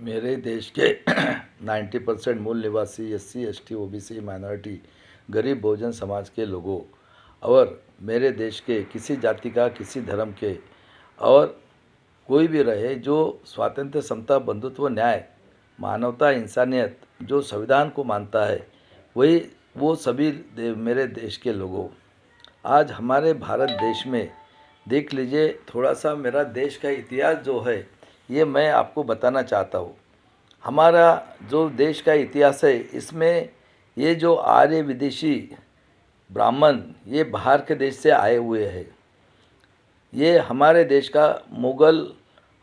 मेरे देश के 90% मूल निवासी एससी, एसटी, ओबीसी, माइनॉरिटी, गरीब बहुजन समाज के लोगों और मेरे देश के किसी जाति का, किसी धर्म के और कोई भी रहे जो स्वातंत्र्य, समता, बंधुत्व, न्याय, मानवता, इंसानियत जो संविधान को मानता है, वही वो सभी मेरे देश के लोगों आज हमारे भारत देश में देख लीजिए। थोड़ा सा मेरा देश का इतिहास जो है ये मैं आपको बताना चाहता हूँ। हमारा जो देश का इतिहास है इसमें ये जो आर्य विदेशी ब्राह्मण ये बाहर के देश से आए हुए हैं। ये हमारे देश का मुग़ल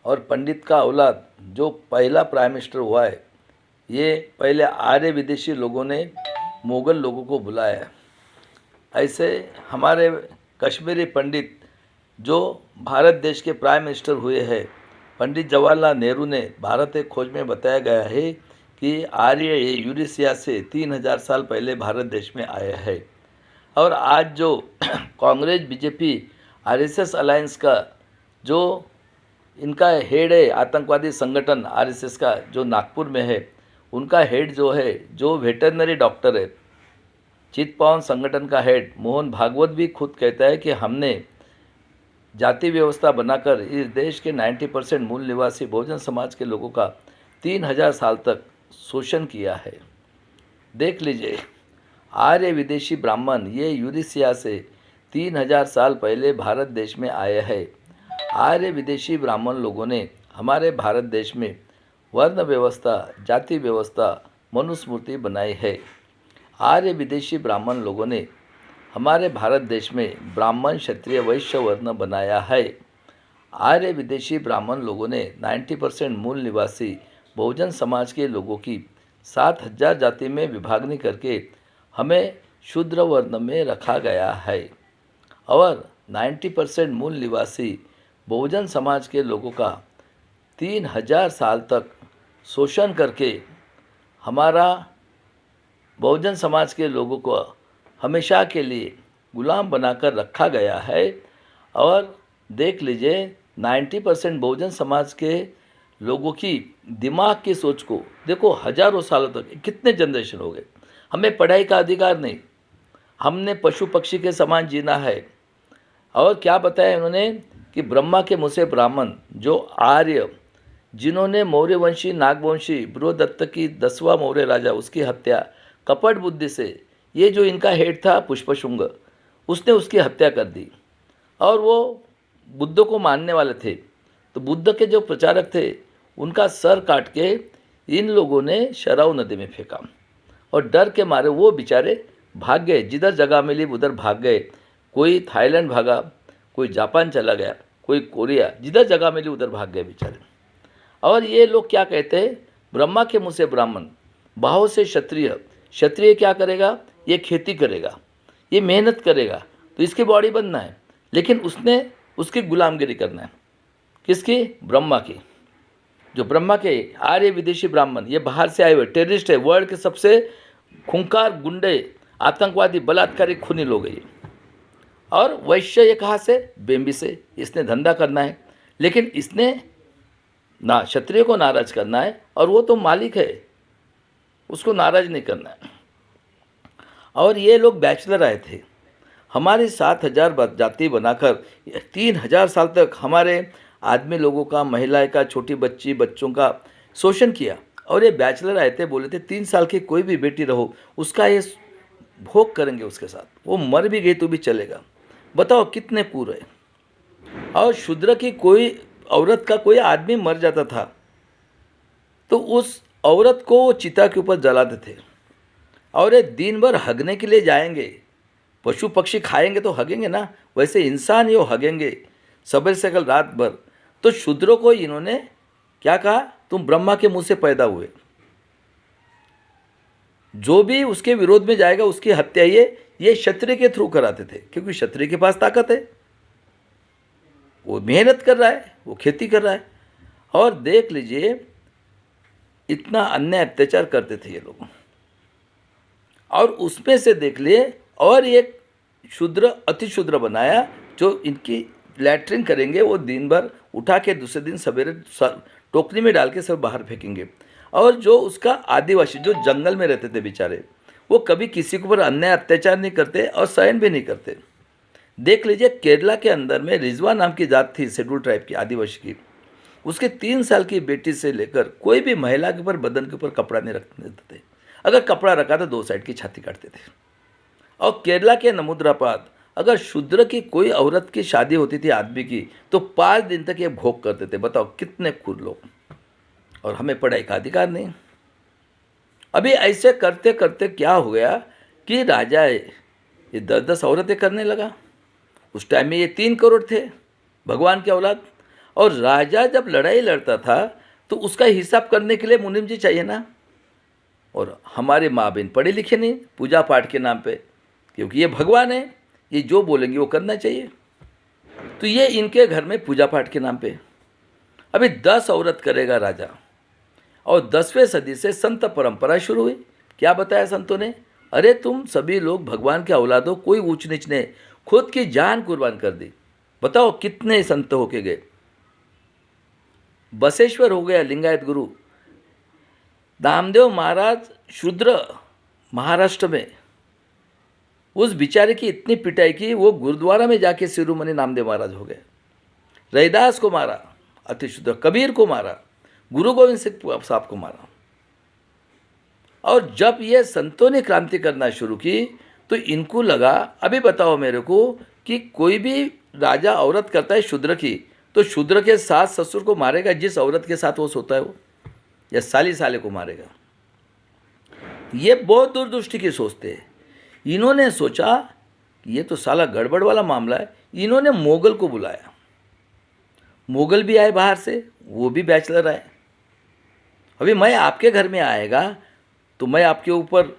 और पंडित का औलाद जो पहला प्राइम मिनिस्टर हुआ है, ये पहले आर्य विदेशी लोगों ने मुग़ल लोगों को बुलाया। ऐसे हमारे कश्मीरी पंडित जो भारत देश के प्राइम मिनिस्टर हुए हैं, पंडित जवाहरलाल नेहरू ने भारत एक खोज में बताया गया है कि आर्य यूरेशिया से 3000 साल पहले भारत देश में आए हैं। और आज जो कांग्रेस, बीजेपी, आरएसएस अलायंस का जो इनका हेड है, आतंकवादी संगठन आरएसएस का जो नागपुर में है, उनका हेड जो है, जो वेटरनरी डॉक्टर है, चितपावन संगठन का हेड मोहन भागवत भी खुद कहता है कि हमने जाति व्यवस्था बनाकर इस देश के 90% मूल निवासी बहुजन समाज के लोगों का 3000 साल तक शोषण किया है। देख लीजिए, आर्य विदेशी ब्राह्मण ये यूरेशिया से 3000 साल पहले भारत देश में आए हैं। आर्य विदेशी ब्राह्मण लोगों ने हमारे भारत देश में वर्ण व्यवस्था, जाति व्यवस्था, मनुस्मृति बनाई है। आर्य विदेशी ब्राह्मण लोगों ने हमारे भारत देश में ब्राह्मण, क्षत्रिय, वैश्य वर्ण बनाया है। आर्य विदेशी ब्राह्मण लोगों ने 90% मूल निवासी बहुजन समाज के लोगों की 7000 जाति में विभागनी करके हमें शूद्र वर्ण में रखा गया है। और 90% मूल निवासी बहुजन समाज के लोगों का 3000 साल तक शोषण करके हमारा बहुजन समाज के लोगों को हमेशा के लिए गुलाम बनाकर रखा गया है। और देख लीजिए, 90% बहुजन समाज के लोगों की दिमाग की सोच को देखो, हजारों सालों तक कितने जनरेशन हो गए, हमें पढ़ाई का अधिकार नहीं, हमने पशु पक्षी के समान जीना है। और क्या बताया इन्होंने कि ब्रह्मा के मुँह से ब्राह्मण जो आर्य, जिन्होंने मौर्यवंशी, नागवंशी, बृहदत्त की 10वां मौर्य राजा उसकी हत्या कपट बुद्धि से, ये जो इनका हेड था पुष्पशुंग, उसने उसकी हत्या कर दी। और वो बुद्ध को मानने वाले थे, तो बुद्ध के जो प्रचारक थे उनका सर काट के इन लोगों ने शराव नदी में फेंका। और डर के मारे वो बेचारे भाग गए, जिधर जगह मिली उधर भाग गए। कोई थाईलैंड भागा, कोई जापान चला गया, कोई कोरिया, जिधर जगह मिली उधर भाग गए बेचारे। और ये लोग क्या कहते हैं, ब्रह्मा के मुँह से ब्राह्मण, बाहों से क्षत्रिय। क्षत्रिय क्या करेगा, ये खेती करेगा, ये मेहनत करेगा, तो इसकी बॉडी बनना है, लेकिन उसने उसकी गुलामगिरी करना है। किसकी? ब्रह्मा की। जो ब्रह्मा के आर्य विदेशी ब्राह्मण ये बाहर से आए हुए टेररिस्ट है, वर्ल्ड के सबसे खूंखार, गुंडे, आतंकवादी, बलात्कारी, खूनी लोग हैं। और वैश्य ये कहाँ से? बेम्बी से। इसने धंधा करना है, लेकिन इसने ना क्षत्रिय को नाराज करना है, और वो तो मालिक है, उसको नाराज नहीं करना है। और ये लोग बैचलर आए थे, हमारी 7000 जाति बनाकर 3000 साल तक हमारे आदमी लोगों का, महिलाएं का, छोटी बच्ची बच्चों का शोषण किया। और ये बैचलर आए थे, बोले थे 3 साल की कोई भी बेटी रहो उसका ये भोग करेंगे उसके साथ, वो मर भी गई तो भी चलेगा। बताओ कितने क्रूर है। और शूद्र की कोई औरत का कोई आदमी मर जाता था तो उस औरत को वो चिता के ऊपर जलाते थे। और ये दिन भर हगने के लिए जाएंगे, पशु पक्षी खाएंगे तो हगेंगे ना, वैसे इंसान ये हगेंगे सुबह से कल रात भर। तो शूद्रों को इन्होंने क्या कहा, तुम ब्रह्मा के मुंह से पैदा हुए, जो भी उसके विरोध में जाएगा उसकी हत्या ये क्षत्रिय के थ्रू कराते थे, क्योंकि क्षत्रिय के पास ताकत है, वो मेहनत कर रहा है, वो खेती कर रहा है। और देख लीजिए, इतना अन्याय अत्याचार करते थे ये लोग। और उसमें से देख लिए और एक शूद्र अति शूद्र बनाया, जो इनकी लैट्रिन करेंगे वो दिन भर उठा के दूसरे दिन सवेरे टोकरी में डाल के सब बाहर फेंकेंगे। और जो उसका आदिवासी जो जंगल में रहते थे बेचारे, वो कभी किसी के ऊपर अन्याय अत्याचार नहीं करते और सहन भी नहीं करते। देख लीजिए केरला के अंदर में रिजवा नाम की जात थी शेड्यूल ट्राइब की, आदिवासी की। उसके 3 साल की बेटी से लेकर कोई भी महिला के ऊपर बदन के ऊपर कपड़ा नहीं रखने देते थे। अगर कपड़ा रखा तो 2 साइड की छाती काटते थे। और केरला के नमुद्रापात, अगर शूद्र की कोई औरत की शादी होती थी आदमी की, तो 5 दिन तक ये भोग करते थे। बताओ कितने क्रूर लोग। और हमें पढ़ाई का अधिकार नहीं। अभी ऐसे करते करते क्या हो गया कि राजा ये 10-10 औरतें करने लगा। उस टाइम में ये 3 करोड़ थे भगवान के औलाद। और राजा जब लड़ाई लड़ता था तो उसका हिसाब करने के लिए मुनीम जी चाहिए ना। और हमारे माँ बहन पढ़े लिखे नहीं, पूजा पाठ के नाम पे, क्योंकि ये भगवान है, ये जो बोलेंगे वो करना चाहिए। तो ये इनके घर में पूजा पाठ के नाम पे अभी 10 औरत करेगा राजा। और 10वें सदी से संत परंपरा शुरू हुई। क्या बताया संतों ने? अरे तुम सभी लोग भगवान के औलाद हो, कोई ऊंच नीच ने खुद की जान कुर्बान कर दी। बताओ कितने संत होके गए। बसेश्वर हो गया लिंगायत गुरु, नामदेव महाराज शूद्र महाराष्ट्र में, उस बेचारे की इतनी पिटाई की वो गुरुद्वारा में जाके शिरोमणि नामदेव महाराज हो गए। रैदास को मारा अति शूद्र, कबीर को मारा, गुरु गोविंद सिंह साहब को मारा। और जब ये संतों ने क्रांति करना शुरू की तो इनको लगा, अभी बताओ मेरे को, कि कोई भी राजा औरत करता है शूद्र की, तो शूद्र के सास ससुर को मारेगा जिस औरत के साथ वो सोता है वो, या साली साले को मारेगा। ये बहुत दूरदृष्टि की सोचते हैं। इन्होंने सोचा कि ये तो साला गड़बड़ वाला मामला है। इन्होंने मोगल को बुलाया। मोगल भी आए बाहर से, वो भी बैचलर आए। अभी मैं आपके घर में आएगा तो मैं आपके ऊपर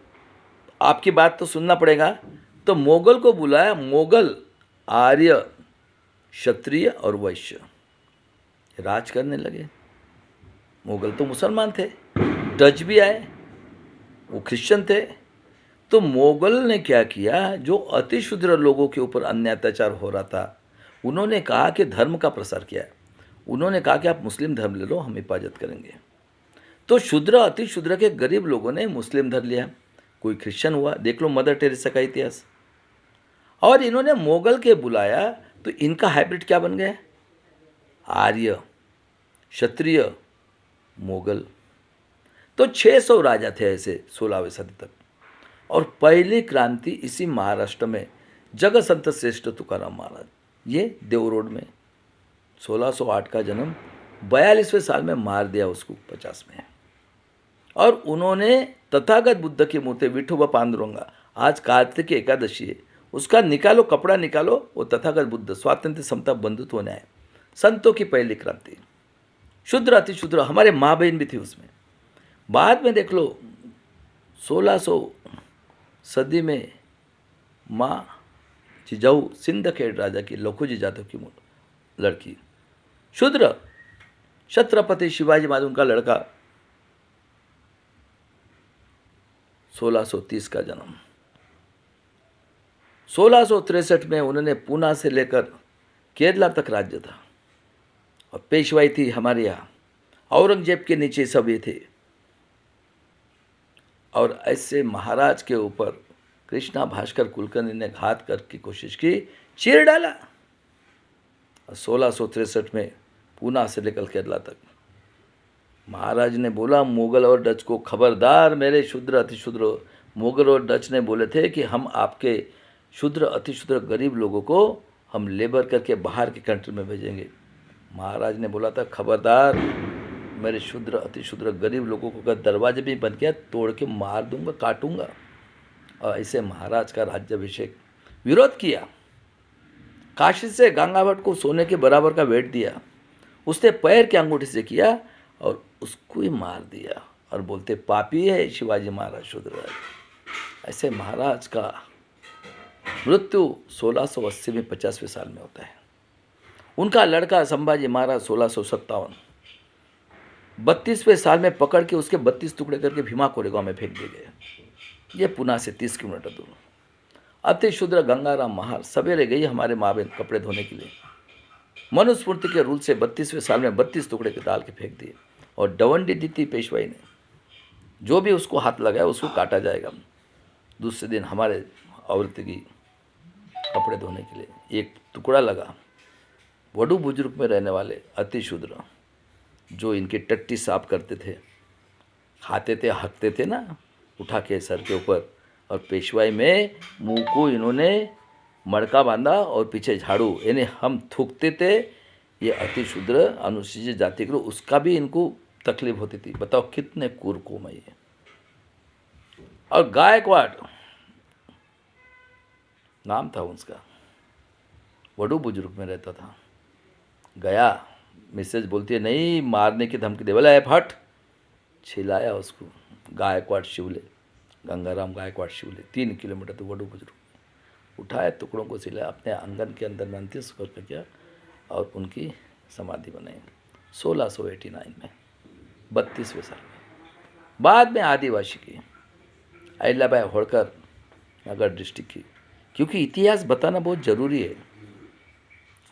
आपकी बात तो सुनना पड़ेगा। तो मोगल को बुलाया। मोगल आर्य, क्षत्रिय और वैश्य राज करने लगे। मोगल तो मुसलमान थे, डच भी आए, वो क्रिश्चियन थे। तो मोगल ने क्या किया, जो अति शूद्र लोगों के ऊपर अन्याय अत्याचार हो रहा था, उन्होंने कहा कि धर्म का प्रसार किया। उन्होंने कहा कि आप मुस्लिम धर्म ले लो, हम हिफाजत करेंगे। तो शूद्र अति शूद्र के गरीब लोगों ने मुस्लिम धर्म लिया, कोई क्रिश्चियन हुआ। देख लो मदर टेरेसा का इतिहास। और इन्होंने मोगल के बुलाया तो इनका हाइब्रिड क्या बन गया? आर्य, क्षत्रिय, मोगल। तो 600 राजा थे ऐसे 16वीं सदी तक। और पहली क्रांति इसी महाराष्ट्र में जगत संत श्रेष्ठ तुकाराम महाराज, ये देव रोड में 1608 का जन्म, 42वें साल में मार दिया उसको 50 में। और उन्होंने तथागत बुद्ध की मूर्ति विठोबा पांडुरंगा, आज कार्तिक एकादशी है, उसका निकालो, कपड़ा निकालो, वो तथागत बुद्ध स्वातंत्र्य समता बंधुत्व न्याय, संतों की पहली क्रांति। शूद्र अति शूद्र, हमारे माँ बहन भी थी उसमें। बाद में देख लो 1600 सदी में माँ जिजाऊ सिंदखेड़ राजा की लखोजी जादव की लड़की, शूद्र, छत्रपति शिवाजी महाराज उनका लड़का, 1630 का जन्म। 1663 में उन्होंने पूना से लेकर केरला तक राज्य था। और पेशवाई थी हमारे यहाँ, औरंगजेब के नीचे सब ये थे। और ऐसे महाराज के ऊपर कृष्णा भास्कर कुलकर्णी ने घात करने की कोशिश की, चीर डाला। 1663 में पूना से लेकर केरला तक महाराज ने बोला मुगल और डच को, खबरदार मेरे शूद्र अति शूद्र। मुगल और डच ने बोले थे कि हम आपके शूद्र अति शूद्र गरीब लोगों को हम लेबर करके बाहर के कंट्री में भेजेंगे। महाराज ने बोला था खबरदार मेरे शूद्र अति शूद्र गरीब लोगों को, अगर दरवाजे भी बन गया तोड़ के मार दूंगा, काटूंगा। और ऐसे महाराज का राज्याभिषेक विरोध किया। काशी से गंगावट को सोने के बराबर का वेट दिया, उसने पैर की अंगूठी से किया और उसको ही मार दिया। और बोलते पापी है शिवाजी महाराज शूद्र। ऐसे महाराज का मृत्यु 1680 में 50वें साल में होता है। उनका लड़का संभाजी महाराज 1657 32वें साल में पकड़ के उसके 32 टुकड़े करके भीमा कोरेगांव में फेंक दिए गए। ये पुणे से 30 किलोमीटर दूर। अति शूद्र गंगाराम महार सवेरे गई हमारे माँ बहन कपड़े धोने के लिए, मनुस्मृति के रूल से 32वें साल में 32 टुकड़े के डाल के फेंक दिए और डवंडी दी थी पेशवाई ने, जो भी उसको हाथ लगाया उसको काटा जाएगा। दूसरे दिन हमारे औरत की कपड़े धोने के लिए एक टुकड़ा लगा। वडू बुजुर्ग में रहने वाले अति शूद्र जो इनकी टट्टी साफ करते थे, खाते थे, हकते थे ना उठा के सर के ऊपर, और पेशवाई में मुंह को इन्होंने मड़का बांधा और पीछे झाड़ू, यानी हम थूकते थे। ये अति शूद्र अनुसूचित जाति के लोग, उसका भी इनको तकलीफ होती थी। बताओ कितने कूरकुम है ये। और गायकवाड़ नाम था उसका, वडू बुजुर्ग में रहता था। गया, मिसेज बोलती है नहीं, मारने की धमकी दे, बोला फट, छिलाया उसको। गायकवाड़ शिवले, गंगाराम गायकवाड़ शिवले, 3 किलोमीटर तो वडू बुजुर्ग, उठाया टुकड़ों को सिलाया, अपने आंगन के अंदर में अंतिम संस्कार किया और उनकी समाधि बनाई 1689 में, 32वें साल में। बाद में आदिवासी की अहिल्याबाई होळकर नगर डिस्ट्रिक्ट की, क्योंकि इतिहास बताना बहुत ज़रूरी है।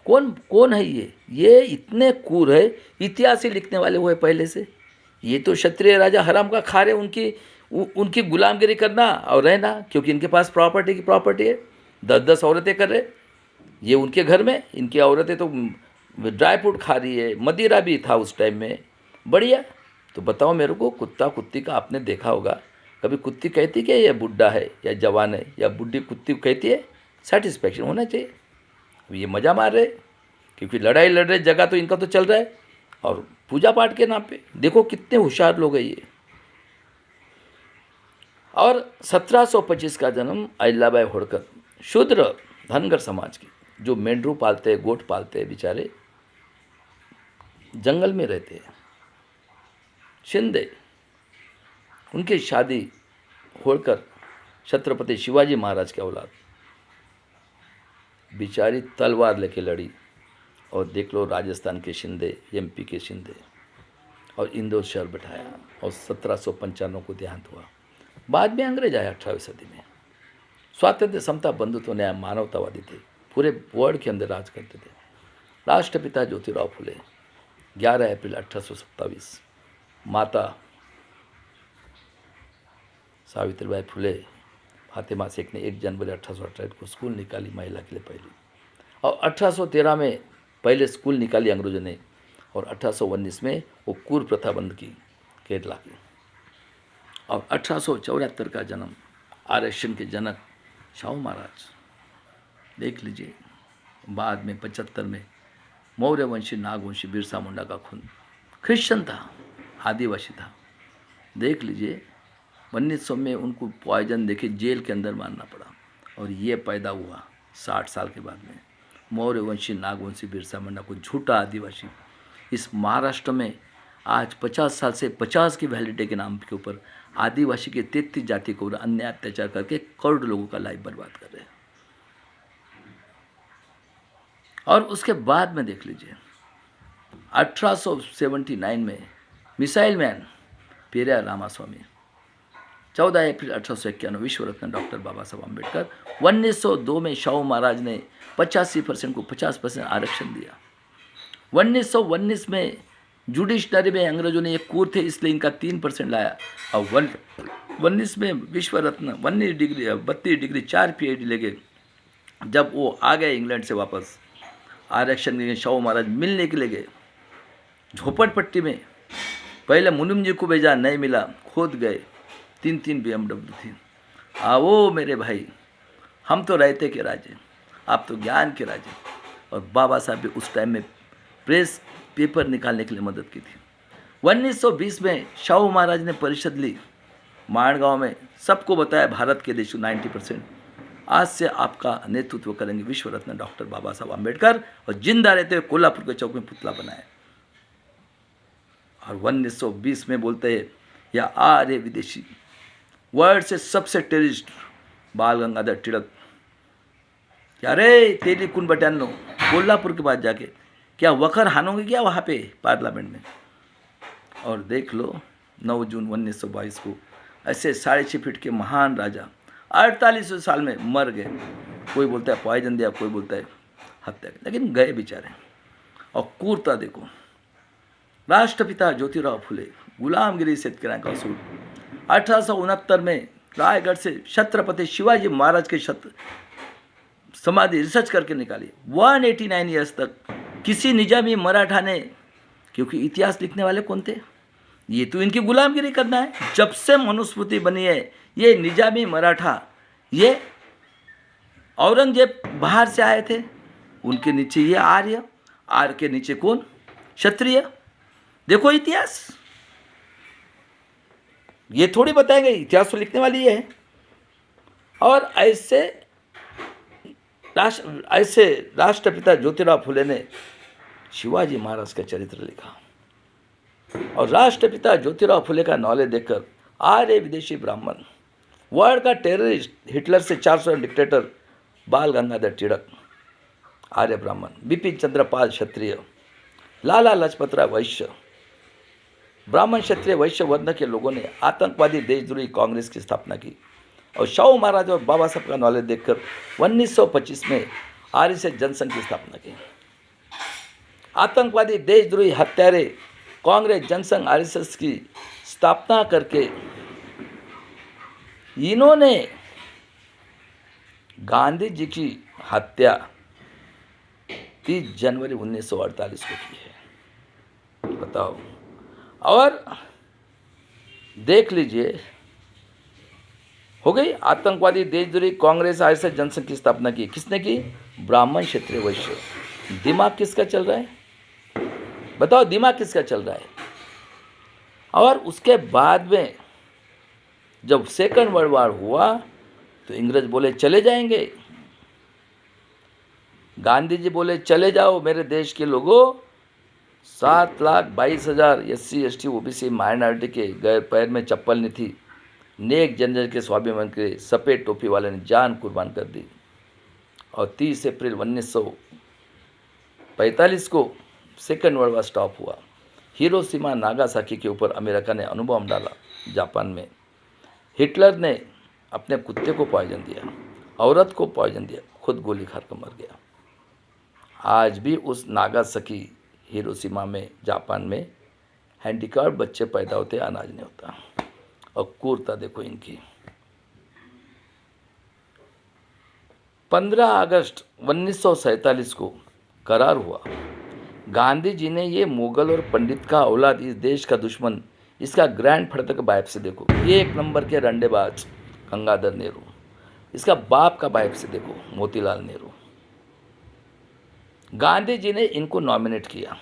कौन है ये इतने क्रूर है, इतिहास ही लिखने वाले वो है पहले से। ये तो क्षत्रिय राजा हराम का खा रहे, उनकी गुलामगिरी करना और रहना, क्योंकि इनके पास प्रॉपर्टी है। 10-10 औरतें कर रहे ये उनके घर में, इनकी औरतें तो ड्राई फ्रूट खा रही है, मदिरा भी था उस टाइम में, बढ़िया। तो बताओ मेरे को, कुत्ता कुत्ती का आपने देखा होगा कभी? कुत्ती कहती कि ये बुढ़ा है या जवान है, या बुढ़ी कुत्ती कहती है? सेटिस्फैक्शन होना चाहिए। ये मज़ा मार रहे, क्योंकि लड़ाई लड़ रहे, जगह तो इनका तो चल रहा है, और पूजा पाठ के नाम पे देखो कितने होशियार लोग हैं ये। और 1725 का जन्म अहिल्याबाई होळकर, शूद्र धनगर समाज की, जो मेंढरू पालते हैं, गोट पालते हैं, बेचारे जंगल में रहते हैं। शिंदे, उनकी शादी होळकर छत्रपति शिवाजी महाराज के औलाद, बेचारी तलवार लेके लड़ी। और देख लो राजस्थान के शिंदे, एमपी के शिंदे, और इंदौर शहर बैठाया, और 1795 को देहांत हुआ। बाद में अंग्रेज आया 18वीं सदी में। स्वातंत्र्य, समता, बंधुत्व, न्याय, मानवतावादी थे, पूरे वर्ल्ड के अंदर राज करते थे। राष्ट्रपिता ज्योतिराव फुले, 11 अप्रैल 1827, माता सावित्रीबाई फुले, फातिमा शेख ने 1 जनवरी 1828 को स्कूल निकाली महिला के लिए पहली, और 1813 में पहले स्कूल निकाली अंग्रेजों ने, और 1819 में वो कुर प्रथा बंद की केरला की। और 1874 का जन्म आरक्षण के जनक शाहू महाराज, देख लीजिए। बाद में 75 में मौर्य वंशी, नागवंशी, बिरसा मुंडा का खून, क्रिश्चियन था, आदिवासी था, देख लीजिए। 1900 में उनको पॉइजन देके जेल के अंदर मारना पड़ा, और ये पैदा हुआ 60 साल के बाद में। मौर्य वंशी, नागवंशी, बिरसा मुंडा को झूठा आदिवासी। इस महाराष्ट्र में आज 50 साल से 50 की वैलिडिटी के नाम के ऊपर आदिवासी के 33 जाति को अन्याय अत्याचार करके करोड़ लोगों का लाइफ बर्बाद कर रहे हैं। और उसके बाद में देख लीजिए 1879 में मिसाइल मैन पेरियार रामास्वामी, 14 अप्रैल 1891 विश्व रत्न डॉक्टर बाबा साहब अम्बेडकर, 1902 में शाहू महाराज ने 85% को 50% आरक्षण दिया। 1919 में जुडिशनरी में अंग्रेजों ने एक कूर थे, इसलिए इनका 3% लाया, और 19 में विश्व रत्न 19 डिग्री 32 डिग्री 4 PhD लेके जब वो आ गए इंग्लैंड से वापस, आरक्षण के शाहू महाराज मिलने के लिए गए झोपड़पट्टी में। पहले मुनिम जी को भेजा, नहीं मिला, खोद गए, 3 BMW थी। आओ मेरे भाई, हम तो रहते के राजे, आप तो ज्ञान के राजे। और बाबा साहब भी उस टाइम में प्रेस पेपर निकालने के लिए मदद की थी। 1920 में शाहू महाराज ने परिषद ली माणगांव में, सबको बताया भारत के देश 90% आज से आपका नेतृत्व करेंगे विश्व रत्न डॉक्टर बाबा साहब अम्बेडकर, और जिंदा रहते हुए कोल्हापुर के चौक में पुतला बनाया। और 1920 में बोलते हैं या आर्य विदेशी, वर्ल्ड से सबसे टेररिस्ट बाल गंगाधर तिलक, क्या रे तेली कुन बटानो, कोल्हापुर के बाद जाके क्या वखर हानोगे क्या वहाँ पे पार्लियामेंट में। और देख लो 9 जून 1922 को ऐसे 6.5 फीट के महान राजा 48वें साल में मर गए। कोई बोलता है पॉइजन दिया, कोई बोलता है हत्या, लेकिन गए बेचारे। और क्रूरता देखो, राष्ट्रपिता ज्योतिराव फुले, गुलामगिरी शेतकऱ्यांका असून 1869 में रायगढ़ से छत्रपति शिवाजी महाराज के समाधि रिसर्च करके निकाली। 189 ईयर्स तक किसी निजामी मराठा ने, क्योंकि इतिहास लिखने वाले कौन थे, ये तो इनकी गुलामगिरी करना है। जब से मनुस्मृति बनी है, ये निजामी मराठा, ये औरंगजेब बाहर से आए थे, उनके नीचे ये आर्य, आर्य के नीचे कौन, क्षत्रिय। देखो इतिहास, ये थोड़ी बताएंगे, इतिहास तो लिखने वाली है। और ऐसे राष्ट्रपिता ज्योतिराव फुले ने शिवाजी महाराज का चरित्र लिखा। और राष्ट्रपिता ज्योतिराव फुले का नॉलेज देखकर आर्य विदेशी ब्राह्मण, वर्ल्ड का टेररिस्ट हिटलर से 400 डिक्टेटर बाल गंगाधर तिलक आर्य ब्राह्मण, बिपिन चंद्र पाल क्षत्रिय, लाला लाजपत राय वैश्य, ब्राह्मण क्षत्रिय वैश्य वर्ण के लोगों ने आतंकवादी देशद्रोही कांग्रेस की स्थापना की। और शाहू महाराज और बाबा साहब का नॉलेज देखकर 1925 में आर्य जनसंघ की स्थापना की। आतंकवादी देशद्रोही हत्यारे कांग्रेस जनसंघ आरएसएस की स्थापना करके इन्होंने गांधी जी की हत्या 30 जनवरी 1948 को की है, बताओ। और देख लीजिए, हो गई आतंकवादी देशद्रोही कांग्रेस आरएसएस जनसंघ की स्थापना की, किसने की, ब्राह्मण क्षत्रिय वैश्य। दिमाग किसका चल रहा है, बताओ, दिमाग किसका चल रहा है। और उसके बाद में जब सेकंड वर्ल्ड वॉर हुआ तो इंग्रज बोले चले जाएंगे, गांधी जी बोले चले जाओ मेरे देश के लोगों। 7,22,000 SC ST OBC माइनॉरिटी के गैर पैर में चप्पल नहीं थी, नेक जनरल के स्वाभिमान के सफ़ेद टोपी वाले ने जान कुर्बान कर दी। और 30 अप्रैल 1945 को सेकेंड वर्ल्ड वॉर स्टॉप हुआ। हिरोशिमा नागासाकी के ऊपर अमेरिका ने अणुबॉम्ब डाला। जापान में हिटलर ने अपने कुत्ते को पॉइजन दिया, औरत को पॉइजन दिया, खुद गोली खाकर मर गया। आज भी उस नागासाकी हिरोशिमा में जापान में हैंडीकैप बच्चे पैदा होते, अनाज नहीं होता। और क्रूरता देखो इनकी। 15 अगस्त 1947 को करार हुआ। गांधी जी ने ये मुगल और पंडित का औलाद, इस देश का दुश्मन, इसका ग्रैंड फादर का बाइप से देखो, ये एक नंबर के रंडेबाज गंगाधर नेहरू, इसका बाप का बाइप से देखो मोतीलाल नेहरू। गांधी जी ने इनको नॉमिनेट किया।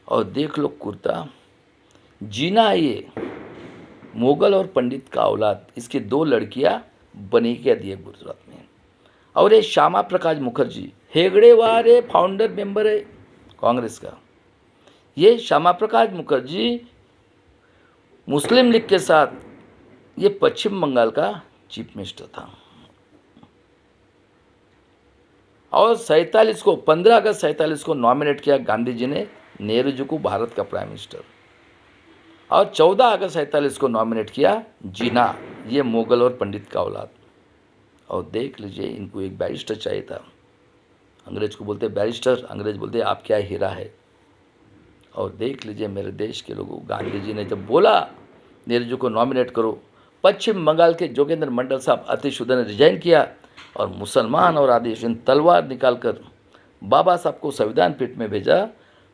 और देख लो कुर्ता, जीना ये मुगल और पंडित का औलाद, इसकी 2 लड़कियां बनी के दिए गुजरात में। और ये श्यामा प्रकाश मुखर्जी हेगड़ेवार फाउंडर मेंबर है कांग्रेस का। ये श्यामा प्रकाश मुखर्जी मुस्लिम लीग के साथ ये पश्चिम बंगाल का चीफ मिनिस्टर था। और 47 को 15 अगस्त 47 को नॉमिनेट किया गांधी जी ने नेहरू जी को भारत का प्राइम मिनिस्टर। और 14 अगस्त 47 को नॉमिनेट किया जीना, ये मुगल और पंडित का औलाद। और देख लीजिए, इनको एक बैरिस्टर चाहिए था। अंग्रेज को बोलते बैरिस्टर, अंग्रेज बोलते आप क्या हीरा है। और देख लीजिए मेरे देश के लोगों, गांधी जी ने जब बोला नेहरू जी को नॉमिनेट करो, पश्चिम बंगाल के जोगेंद्र मंडल साहब अतिशुद्ध ने रिजाइन किया और मुसलमान और आदिवासी तलवार निकालकर बाबा साहब को संविधान पीठ में भेजा।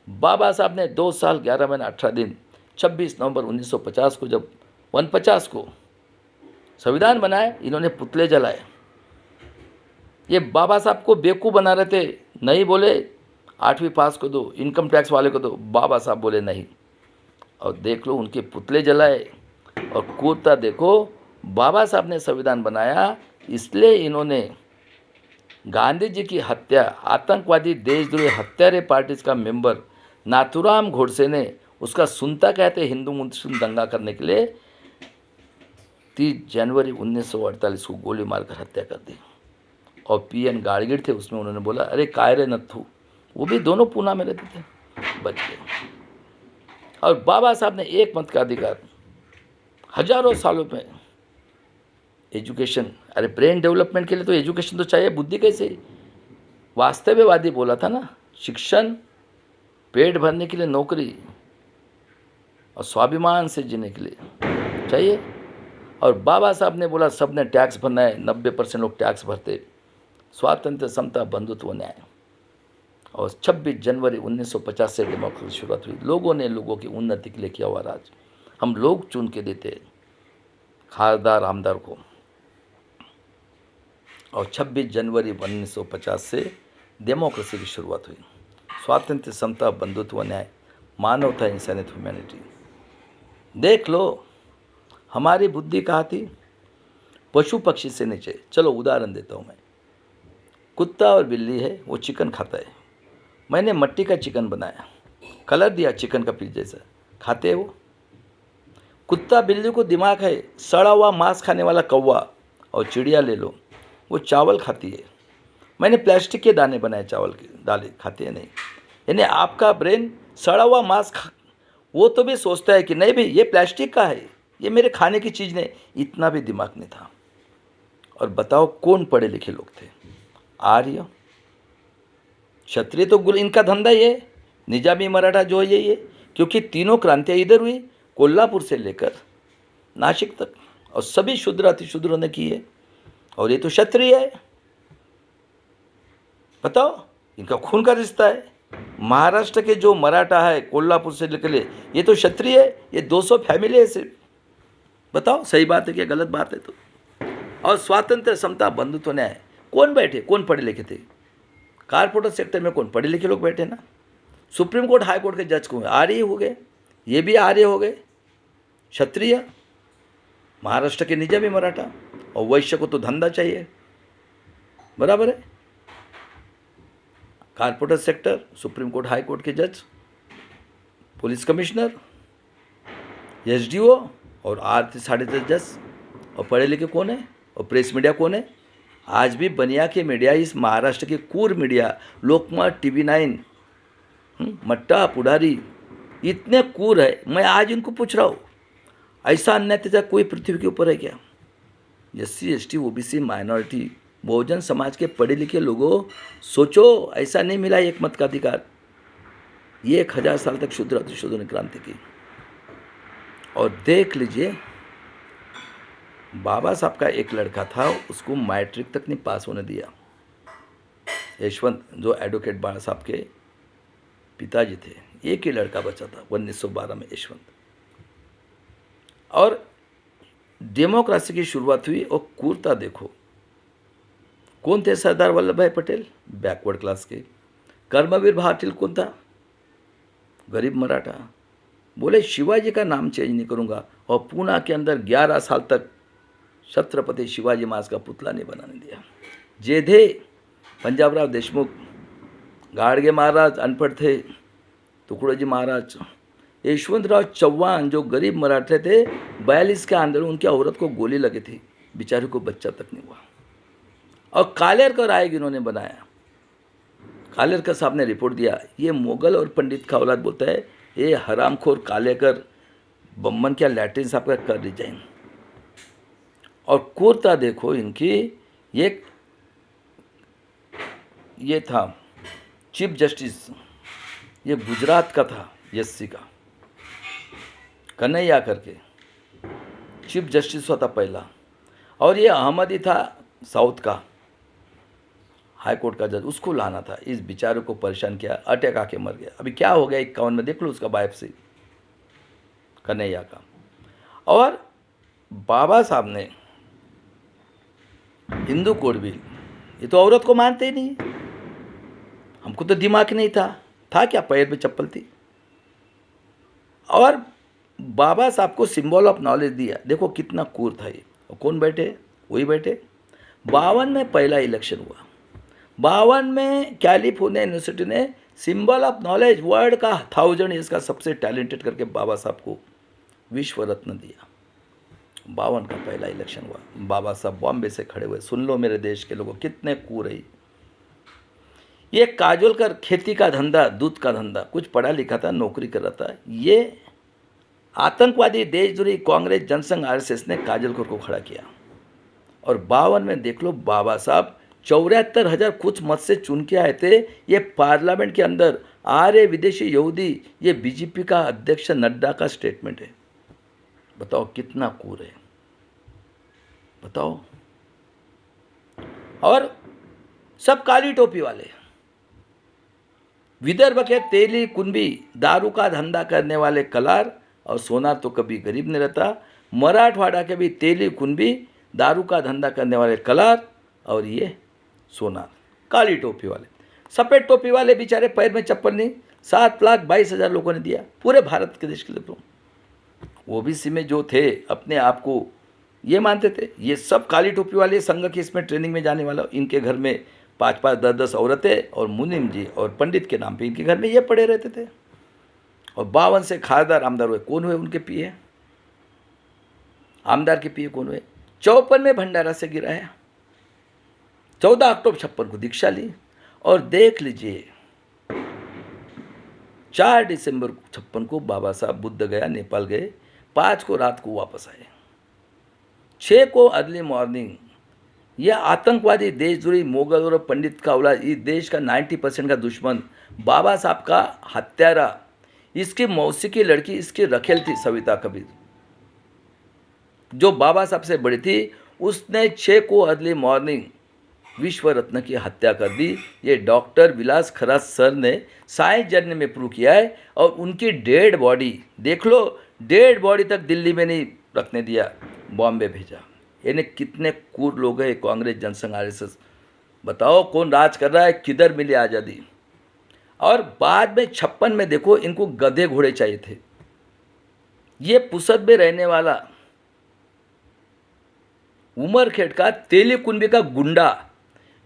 बाबा साहब ने 2 साल 11 महीने 18 दिन 26 नवंबर 1950 को जब 150 को संविधान बनाए, इन्होंने पुतले जलाए। ये बाबा साहब को बेवकूफ़ बना रहे थे, नहीं बोले 8वीं पास को दो, इनकम टैक्स वाले को दो, बाबा साहब बोले नहीं। और देख लो उनके पुतले जलाए। और क्रूरता देखो, बाबा साहब ने संविधान बनाया, इसलिए इन्होंने गांधी जी की हत्या, आतंकवादी देशद्रोही हत्यारे पार्टी का मेंबर नाथुराम गोडसे ने उसका सुनता कहते हिंदू मुस्लिम दंगा करने के लिए 30 जनवरी 1948 को गोली मारकर हत्या कर दी। और PN गाड़गीर थे, उसमें उन्होंने बोला अरे कायरे नत्थु, वो भी दोनों पूना में रहते थे, बच गए। और बाबा साहब ने एक मत का अधिकार, हजारों सालों में एजुकेशन, अरे ब्रेन डेवलपमेंट के लिए तो एजुकेशन तो चाहिए, बुद्धि कैसे, वास्तव्यवादी बोला था ना, शिक्षण पेट भरने के लिए नौकरी और स्वाभिमान से जीने के लिए चाहिए। और बाबा साहब ने बोला सबने टैक्स भरना है, 90% लोग टैक्स भरते। स्वातंत्र्य, समता, बंधुत्व, न्याय। और 26 जनवरी 1950 से डेमोक्रेसी की शुरुआत हुई। लोगों ने लोगों की उन्नति के लिए किया हुआ राज हम लोग चुन के देते खासदार आमदार को। और 26 जनवरी 1950 से डेमोक्रेसी की शुरुआत हुई। स्वातंत्र्य, समता, बंधुत्व, न्याय, मानवता, इंसानियत, ह्यूमैनिटी। देख लो हमारी बुद्धि कहाँ थी, पशु पक्षी से नीचे। चलो उदाहरण देता हूँ मैं। कुत्ता और बिल्ली है, वो चिकन खाता है। मैंने मट्टी का चिकन बनाया, कलर दिया चिकन का पीस जैसा, खाते हैं वो। कुत्ता बिल्ली को दिमाग है, सड़ा हुआ मांस खाने वाला कौवा और चिड़िया ले लो, वो चावल खाती है। मैंने प्लास्टिक के दाने बनाए, चावल के दाले खाते हैं नहीं। यानी आपका ब्रेन सड़ा हुआ मांस वो तो भी सोचता है कि नहीं भाई ये प्लास्टिक का है, ये मेरे खाने की चीज़ नहीं। इतना भी दिमाग नहीं था। और बताओ कौन पढ़े लिखे लोग थे? आर्य, क्षत्रिय तो इनका धंधा ही है, निजामी मराठा जो है ये, क्योंकि तीनों क्रांतियाँ इधर हुई, कोल्हापुर से लेकर नासिक तक, और सभी शूद्र अतिशूद्रों ने की है। और ये तो क्षत्रिय है। बताओ, इनका खून का रिश्ता है। महाराष्ट्र के जो मराठा है कोल्हापुर से लेकर ये तो क्षत्रिय है। ये 200 फैमिली है सिर्फ। बताओ सही बात है क्या गलत बात है? तो और स्वातंत्र्य, समता, बंधुत्व, न्याय कौन बैठे? कौन पढ़े लिखे थे? कारपोरेट सेक्टर में कौन पढ़े लिखे लोग बैठे ना। सुप्रीम कोर्ट, हाई कोर्ट के जज को आर्य हो गए, ये भी आर्य हो गए, क्षत्रिय। महाराष्ट्र के निजामी मराठा, और वैश्य को तो धंधा चाहिए, बराबर है। Corporate sector, supreme court, high court के जज, पुलिस कमिश्नर, एसडीओ और आरती 10.5 जज। और पढ़े लिखे कौन है? और प्रेस मीडिया कौन है? आज भी बनिया के मीडिया, इस महाराष्ट्र के कूर मीडिया, लोकमत, टीवी 9, मट्टा, पुडारी, इतने कूर है। मैं आज इनको पूछ रहा हूँ, ऐसा अन्याय कोई पृथ्वी के ऊपर है क्या? SC, ST, OBC, minority, Bahujan Samaj के पढ़े लिखे लोगों, सोचो, ऐसा नहीं मिला एक मत का अधिकार। ये 1000 साल तक शूद्र अतिशूद्र ने क्रांति की। और देख लीजिए, बाबा साहब का एक लड़का था, उसको मैट्रिक तक नहीं पास होने दिया। यशवंत, जो एडवोकेट बाबा साहब के पिताजी थे, एक ही लड़का बचा था 1912 में, यशवंत। और डेमोक्रेसी की शुरुआत हुई। और कूरता देखो, कौन थे? सरदार वल्लभ भाई पटेल, बैकवर्ड क्लास के। कर्मवीर भारतीय कौन था? गरीब मराठा। बोले शिवाजी का नाम चेंज नहीं करूंगा। और पूना के अंदर 11 साल तक छत्रपति शिवाजी महाराज का पुतला नहीं बनाने दिया। जेधे, पंजाबराव देशमुख, गाडगे महाराज अनपढ़ थे, टुकड़ोजी महाराज, यशवंतराव चौहान जो गरीब मराठे थे, 42 के आंदोलन, उनकी औरत को गोली लगी थी, बेचारे को बच्चा तक नहीं हुआ। और कालेरकर आएगी इन्होंने बनाया। कालेरकर साहब ने रिपोर्ट दिया, ये मुगल और पंडित का औलाद बोलता है, ये हरामखोर कालेकर बम्मन क्या लैट्रिन साहब का कर रिजाइन। और कोरता देखो इनकी, ये था चीफ जस्टिस, ये गुजरात का था, एससी का, कन्हैया करके चीफ जस्टिस हुआ था पहला। और ये अहमदी था, साउथ का हाई कोर्ट का जज, उसको लाना था। इस बेचारे को परेशान किया, अटैक आके मर गया। अभी क्या हो गया 51 में, देख लो उसका बायोप्सी कन्हैया का। और बाबा साहब ने हिंदू कोड बिल, ये तो औरत को मानते ही नहीं। हमको तो दिमाग नहीं था क्या? पैर में चप्पल थी। और बाबा साहब को सिंबल ऑफ नॉलेज दिया। देखो कितना कूर था ये। और कौन बैठे? वही बैठे। 52 में पहला इलेक्शन हुआ। 52 में कैलिफोर्निया यूनिवर्सिटी ने सिंबल ऑफ नॉलेज वर्ल्ड का 1000 ईयर्स का सबसे टैलेंटेड करके बाबा साहब को विश्व रत्न दिया। 52 का पहला इलेक्शन हुआ। बाबा साहब बॉम्बे से खड़े हुए। सुन लो मेरे देश के लोगों, कितने कूर है। ये काजोलकर खेती का धंधा, दूध का धंधा, कुछ पढ़ा लिखा था, नौकरी कर रहा था। ये आतंकवादी देशद्रोही कांग्रेस, जनसंघ, आरएसएस ने काजोलकर को खड़ा किया। और 52 में देख लो, बाबा साहब 74,000 कुछ मत से चुन के आए थे। ये पार्लियामेंट के अंदर आर्य विदेशी यहूदी, ये बीजेपी का अध्यक्ष नड्डा का स्टेटमेंट है। बताओ कितना कूर है, बताओ। और सब काली टोपी वाले। विदर्भ के तेली कुंभी, दारू का धंधा करने वाले कलार, और सोनार तो कभी गरीब नहीं रहता। मराठवाड़ा के भी तेली कुंभी, दारू का धंधा करने वाले कलार, और ये सोनार, काली टोपी वाले। सफ़ेद टोपी वाले बेचारे पैर में चप्पल नहीं, 7,22,000 लोगों ने दिया पूरे भारत के देश के लिए। तो ओबीसी में जो थे अपने आप को ये मानते थे, ये सब काली टोपी वाले संघ के इसमें ट्रेनिंग में जाने वाला, इनके घर में 5-5, 10-10 औरतें और मुनीम जी और पंडित के नाम पे इनके घर में ये पड़े रहते थे। और 52 से खासदार आमदार हुए। कौन हुए उनके पीए? आमदार के पीए कौन हुए? 54 में भंडारा से गिरा है, 14 अक्टूबर 56 को दीक्षा ली। और देख लीजिए 4 दिसंबर 56 को बाबा साहब बुद्ध गया, नेपाल गए, 5 को रात को वापस आए, 6 को अर्ली मॉर्निंग। यह आतंकवादी देशद्रोही मोगल और पंडित का औलाद, इस देश का 90% का दुश्मन, बाबा साहब का हत्यारा, इसकी मौसी की लड़की इसकी रखेल थी सविता कबीर, जो बाबा साहब से बड़ी थी। उसने 6 को अर्ली मॉर्निंग विश्व रत्न की हत्या कर दी। ये डॉक्टर विलास खरास सर ने साइंस जर्नल में प्रूव किया है। और उनकी डेड बॉडी देख लो, डेड बॉडी तक दिल्ली में नहीं रखने दिया, बॉम्बे भेजा। यानी कितने क्रूर लोग हैं कांग्रेस, जनसंघ, आरएसएस। बताओ कौन राज कर रहा है, किधर मिली आज़ादी। और बाद में 56 में देखो इनको गधे घोड़े चाहिए थे। ये पुसद में रहने वाला उमरखेड़ का तेली कुंभी का गुंडा,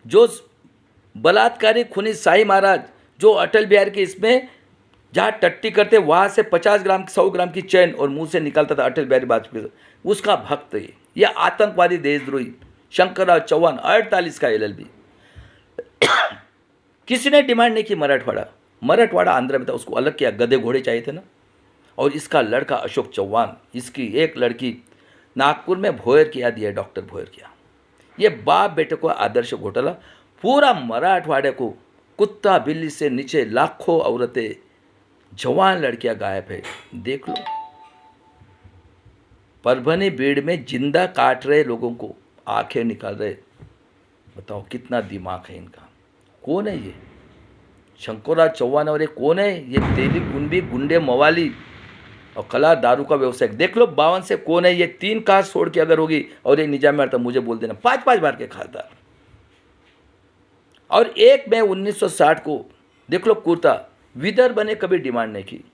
जो बलात्कारी खूनी शाही महाराज, जो अटल बिहारी के इसमें जहाँ टट्टी करते वहाँ से 50 ग्राम 100 ग्राम की चैन और मुंह से निकालता था अटल बिहारी वाजपेयी, उसका भक्त है। यह आतंकवादी देशद्रोही शंकरराव चौहान 48 का एलएलबी। किसी ने डिमांड नहीं की मराठवाड़ा आंध्र में था, उसको अलग किया, गधे घोड़े चाहिए थे ना। और इसका लड़का अशोक चौहान, इसकी एक लड़की नागपुर में भोयर किया दिया, डॉक्टर भोयर किया। ये बाप बेटे को आदर्श घोटाला, पूरा मराठवाड़े को कुत्ता बिल्ली से नीचे लाखों औरतें, जवान लड़कियां गायब है। देख लो परभनी भीड़ में जिंदा काट रहे लोगों को आंखें निकाल रहे। बताओ कितना दिमाग है इनका। कौन है ये शंकरराव चौहान? और ये कौन है? ये तेली कुंभी गुंडे मवाली और कला दारू का व्यवसाय। देख लो 52 से कौन है ये। 3 कास्ट छोड़ के अगर होगी और ये निजाम में आता मुझे बोल देना, 5-5 बार के खासदार। और एक में 1960 को देख लो कुर्ता, विदर्भ ने कभी डिमांड नहीं की।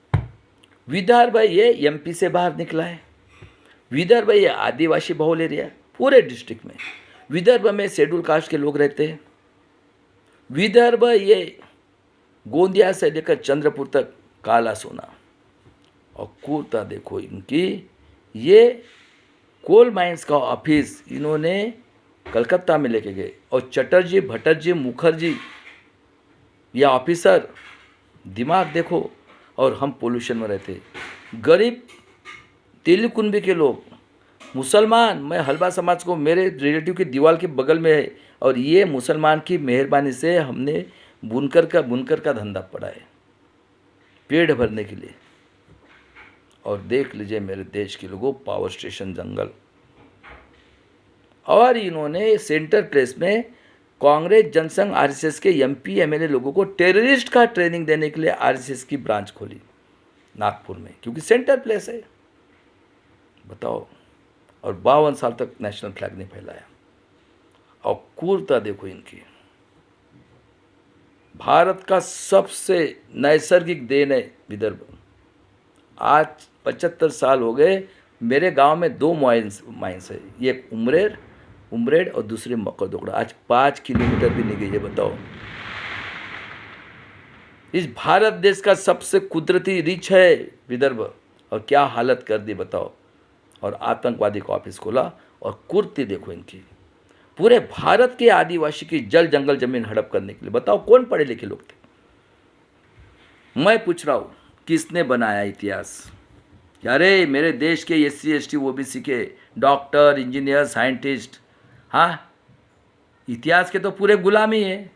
विदर्भ ये एमपी से बाहर निकला है। विदर्भ ये आदिवासी बहुल एरिया पूरे डिस्ट्रिक्ट में। विदर्भ में शेड्यूल कास्ट के लोग रहते हैं। विदर्भ ये गोंदिया से लेकर चंद्रपुर तक काला सोना। और कुर्ता देखो इनकी, ये कोल माइंस का ऑफिस इन्होंने कलकत्ता में लेके गए। और चटर्जी, भटर्जी, मुखर्जी, ये ऑफिसर, दिमाग देखो। और हम पोल्यूशन में रहते, गरीब तेली कुंभी के लोग, मुसलमान। मैं हलवा समाज को, मेरे रिलेटिव की दीवार के बगल में है। और ये मुसलमान की मेहरबानी से हमने बुनकर का धंधा पड़ा है पेट भरने के लिए। और देख लीजिए मेरे देश के लोगों, पावर स्टेशन जंगल। और इन्होंने सेंटर प्लेस में कांग्रेस, जनसंघ, आरएसएस के एमपी एमएलए लोगों को टेररिस्ट का ट्रेनिंग देने के लिए आरएसएस की ब्रांच खोली नागपुर में, क्योंकि सेंटर प्लेस है। बताओ। और 52 साल तक नेशनल फ्लैग नहीं फहराया। और क्रूरता देखो इनकी। भारत का सबसे नैसर्गिक देन है विदर्भ। आज 75 साल हो गए। मेरे गांव में 2 माइंस है, एक उमरेड और दूसरी मकरदोगड़ा। आज 5 किलोमीटर भी नहीं गई है। बताओ। इस भारत देश का सबसे कुदरती रिच है विदर्भ, और क्या हालत कर दी बताओ। और आतंकवादी का ऑफिस खोला। और कुर्ती देखो इनकी, पूरे भारत के आदिवासी की जल जंगल जमीन हड़प करने के लिए। बताओ कौन पढ़े लिखे लोग थे? मैं पूछ रहा हूँ, किसने बनाया इतिहास? अरे मेरे देश के SC ST OBC के डॉक्टर, इंजीनियर, साइंटिस्ट, हाँ, इतिहास के तो पूरे गुलाम ही है।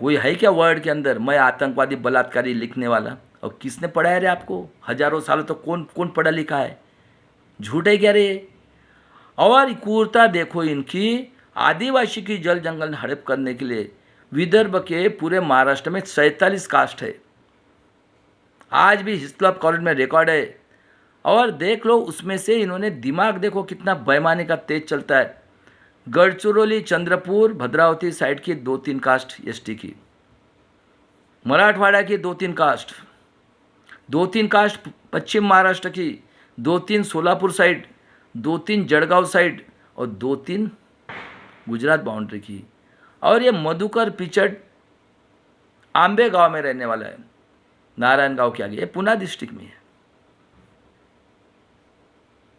कोई है क्या वर्ड के अंदर मैं आतंकवादी बलात्कारी लिखने वाला? और किसने पढ़ाया रे आपको? हजारों सालों तो कौन कौन पढ़ा लिखा है? झूठ है क्या रे? और क्रूरता देखो इनकी। आदिवासी की जल जंगल हड़प करने के लिए विदर्भ के पूरे महाराष्ट्र में 47 कास्ट है। आज भी हिस्ट्री ऑफ कॉलेज में रिकॉर्ड है। और देख लो उसमें से इन्होंने दिमाग देखो कितना बेईमानी का तेज चलता है। गढ़चिरौली, चंद्रपुर, भद्रावती साइड की 2-3 कास्ट एसटी की, मराठवाड़ा की 2-3 कास्ट, 2-3 कास्ट पश्चिम महाराष्ट्र की, 2-3 सोलापुर साइड, 2-3 जळगाव साइड और 2-3 गुजरात बाउंड्री की। और ये मधुकर पिचड आंबे गांव में रहने वाला है, नारायण गांव के आगे, ये पुणे डिस्ट्रिक्ट में है।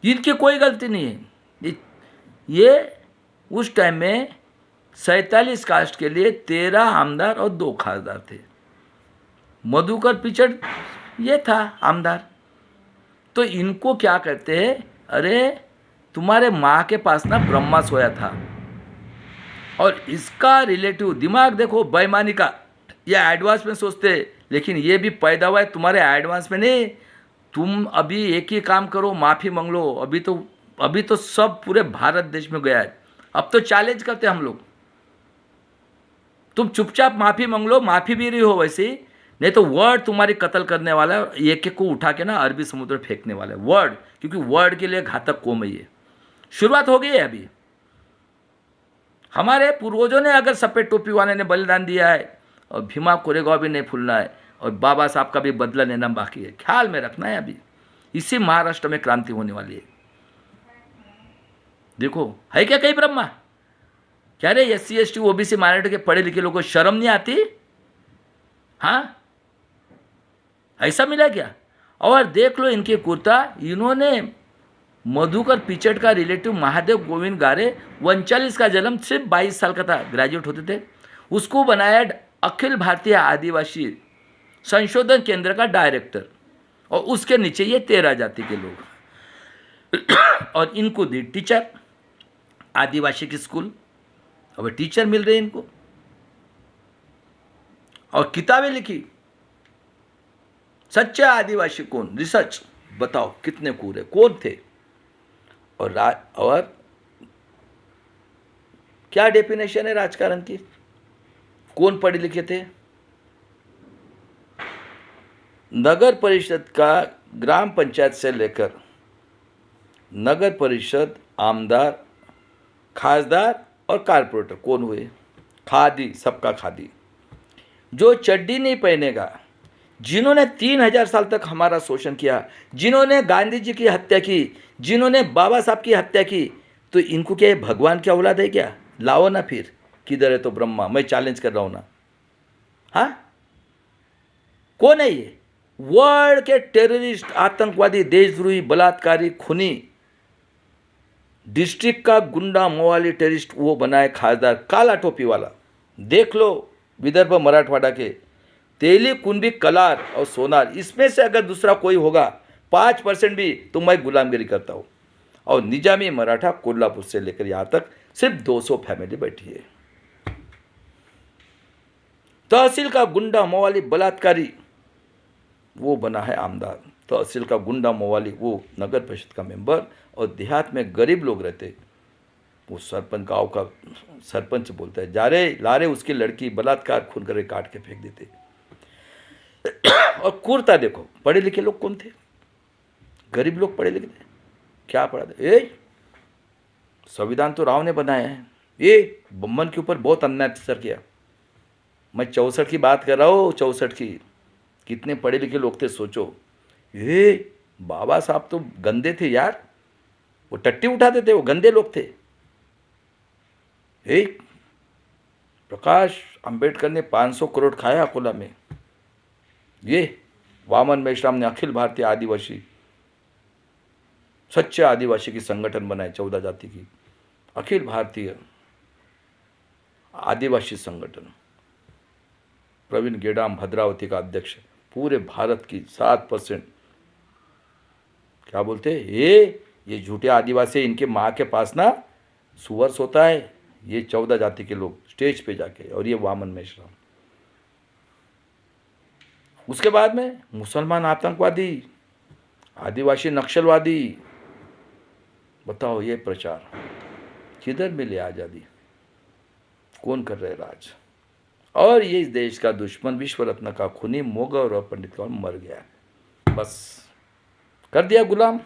इनकी कोई गलती नहीं है। ये उस टाइम में 47 कास्ट के लिए 13 आमदार और 2 खासदार थे। मधुकर पिचड ये था आमदार। तो इनको क्या कहते हैं, अरे तुम्हारे माँ के पास ना ब्रह्मा सोया था। और इसका रिलेटिव दिमाग देखो बेईमानी का। ये एडवांस में सोचते, लेकिन ये भी पैदा हुआ है तुम्हारे एडवांस में नहीं। तुम अभी एक ही काम करो, माफ़ी मांग लो। अभी तो सब पूरे भारत देश में गया है। अब तो चैलेंज करते हम लोग, तुम चुपचाप माफ़ी मांग लो। माफ़ी भी रही हो वैसे, नहीं तो वर्ड तुम्हारी कत्ल करने वाला है। एक एक को उठा के ना अरबी समुद्र में फेंकने वाला है वर्ड, क्योंकि वर्ड के लिए घातक कौम है ये। शुरुआत हो गई है अभी। हमारे पूर्वजों ने अगर सफ़ेद टोपी वाले ने बलिदान दिया है, और भीमा कोरेगांव भी नहीं भूलना है, और बाबा साहब का भी बदला लेना बाकी है, ख्याल में रखना है। अभी इसी महाराष्ट्र में क्रांति होने वाली है। देखो है क्या कई ब्रह्मा? क्या रे SC ST OBC माइनॉरिटी के पढ़े लिखे लोगों को शर्म नहीं आती? हाँ, ऐसा मिला क्या? और देख लो इनकी कुर्ता। इन्होंने मधुकर पिचड का रिलेटिव महादेव गोविंद गारे 39 का जन्म, सिर्फ 22 साल का था, ग्रेजुएट होते थे, उसको बनाया अखिल भारतीय आदिवासी संशोधन केंद्र का डायरेक्टर। और उसके नीचे ये 13 जाति के लोग। और इनको दी टीचर, आदिवासी की स्कूल। अब टीचर मिल रहे इनको, और किताबें लिखी। सच्चा आदिवासी कौन, रिसर्च बताओ कितने कूरे कौन थे, और क्या डेफिनेशन है राजकारण की, कौन पढ़े लिखे थे। नगर परिषद का ग्राम पंचायत से लेकर नगर परिषद, आमदार, खासदार और कारपोरेटर कौन हुए? खादी, सबका खादी। जो चड्डी नहीं पहनेगा, जिन्होंने 3000 साल तक हमारा शोषण किया, जिन्होंने गांधी जी की हत्या की, जिन्होंने बाबा साहब की हत्या की, तो इनको क्या भगवान की औलाद है क्या? लाओ ना फिर, किधर है तो ब्रह्मा? मैं चैलेंज कर रहा हूँ ना। हाँ, कौन है ये? वर्ल्ड के टेररिस्ट, आतंकवादी, देशद्रोही, बलात्कारी, खूनी, डिस्ट्रिक्ट का गुंडा मवाली टेररिस्ट वो बनाए खासदार, काला टोपी वाला। देख लो विदर्भ मराठवाड़ा के तेली, कुंभी, कलार और सोनार, इसमें से अगर दूसरा कोई होगा 5% भी, तो मैं गुलामगिरी करता हूँ। और निजामी मराठा कोल्हापुर से लेकर यहाँ तक सिर्फ 200 फैमिली बैठी है। तहसील का गुंडा मवाली बलात्कारी वो बना है आमदार, तहसील का गुंडा मवाली वो नगर परिषद का मेंबर, और देहात में गरीब लोग रहते, वो सरपंच, गांव का सरपंच बोलता है, जा रे ला रे उसकी लड़की, बलात्कार, खून करके काट के फेंक देते। और कुर्ता देखो, पढ़े लिखे लोग कौन थे? गरीब लोग पढ़े लिखे थे, क्या पढ़ा था? संविधान तो राव ने बनाया है, ये बम्बन के ऊपर बहुत अन्याय अत्याचार किया। मैं 64 की बात कर रहा हूँ, 64 की। कितने पढ़े लिखे लोग थे सोचो। ये बाबा साहब तो गंदे थे यार, वो टट्टी उठाते थे, वो गंदे लोग थे। प्रकाश अंबेडकर ने 500 करोड़ खाया अकोला में। ये वामन मेश्राम ने अखिल भारतीय आदिवासी, सच्चे आदिवासी की संगठन बनाए, 14 जाति की अखिल भारतीय आदिवासी संगठन। प्रवीण गेडाम भद्रावती का अध्यक्ष, पूरे भारत की 7%। क्या बोलते ये झूठे आदिवासी, इनके माँ के पास ना सुअर सोता है। ये 14 जाति के लोग स्टेज पे जाके, और ये वामन मेश्राम। उसके बाद में मुसलमान आतंकवादी, आदिवासी नक्सलवादी। बताओ ये प्रचार किधर मिले आज़ादी, कौन कर रहे राज। और ये इस देश का दुश्मन विश्व रत्न का खूनी मोगल और पंडित कौन मर गया, बस कर दिया गुलाम।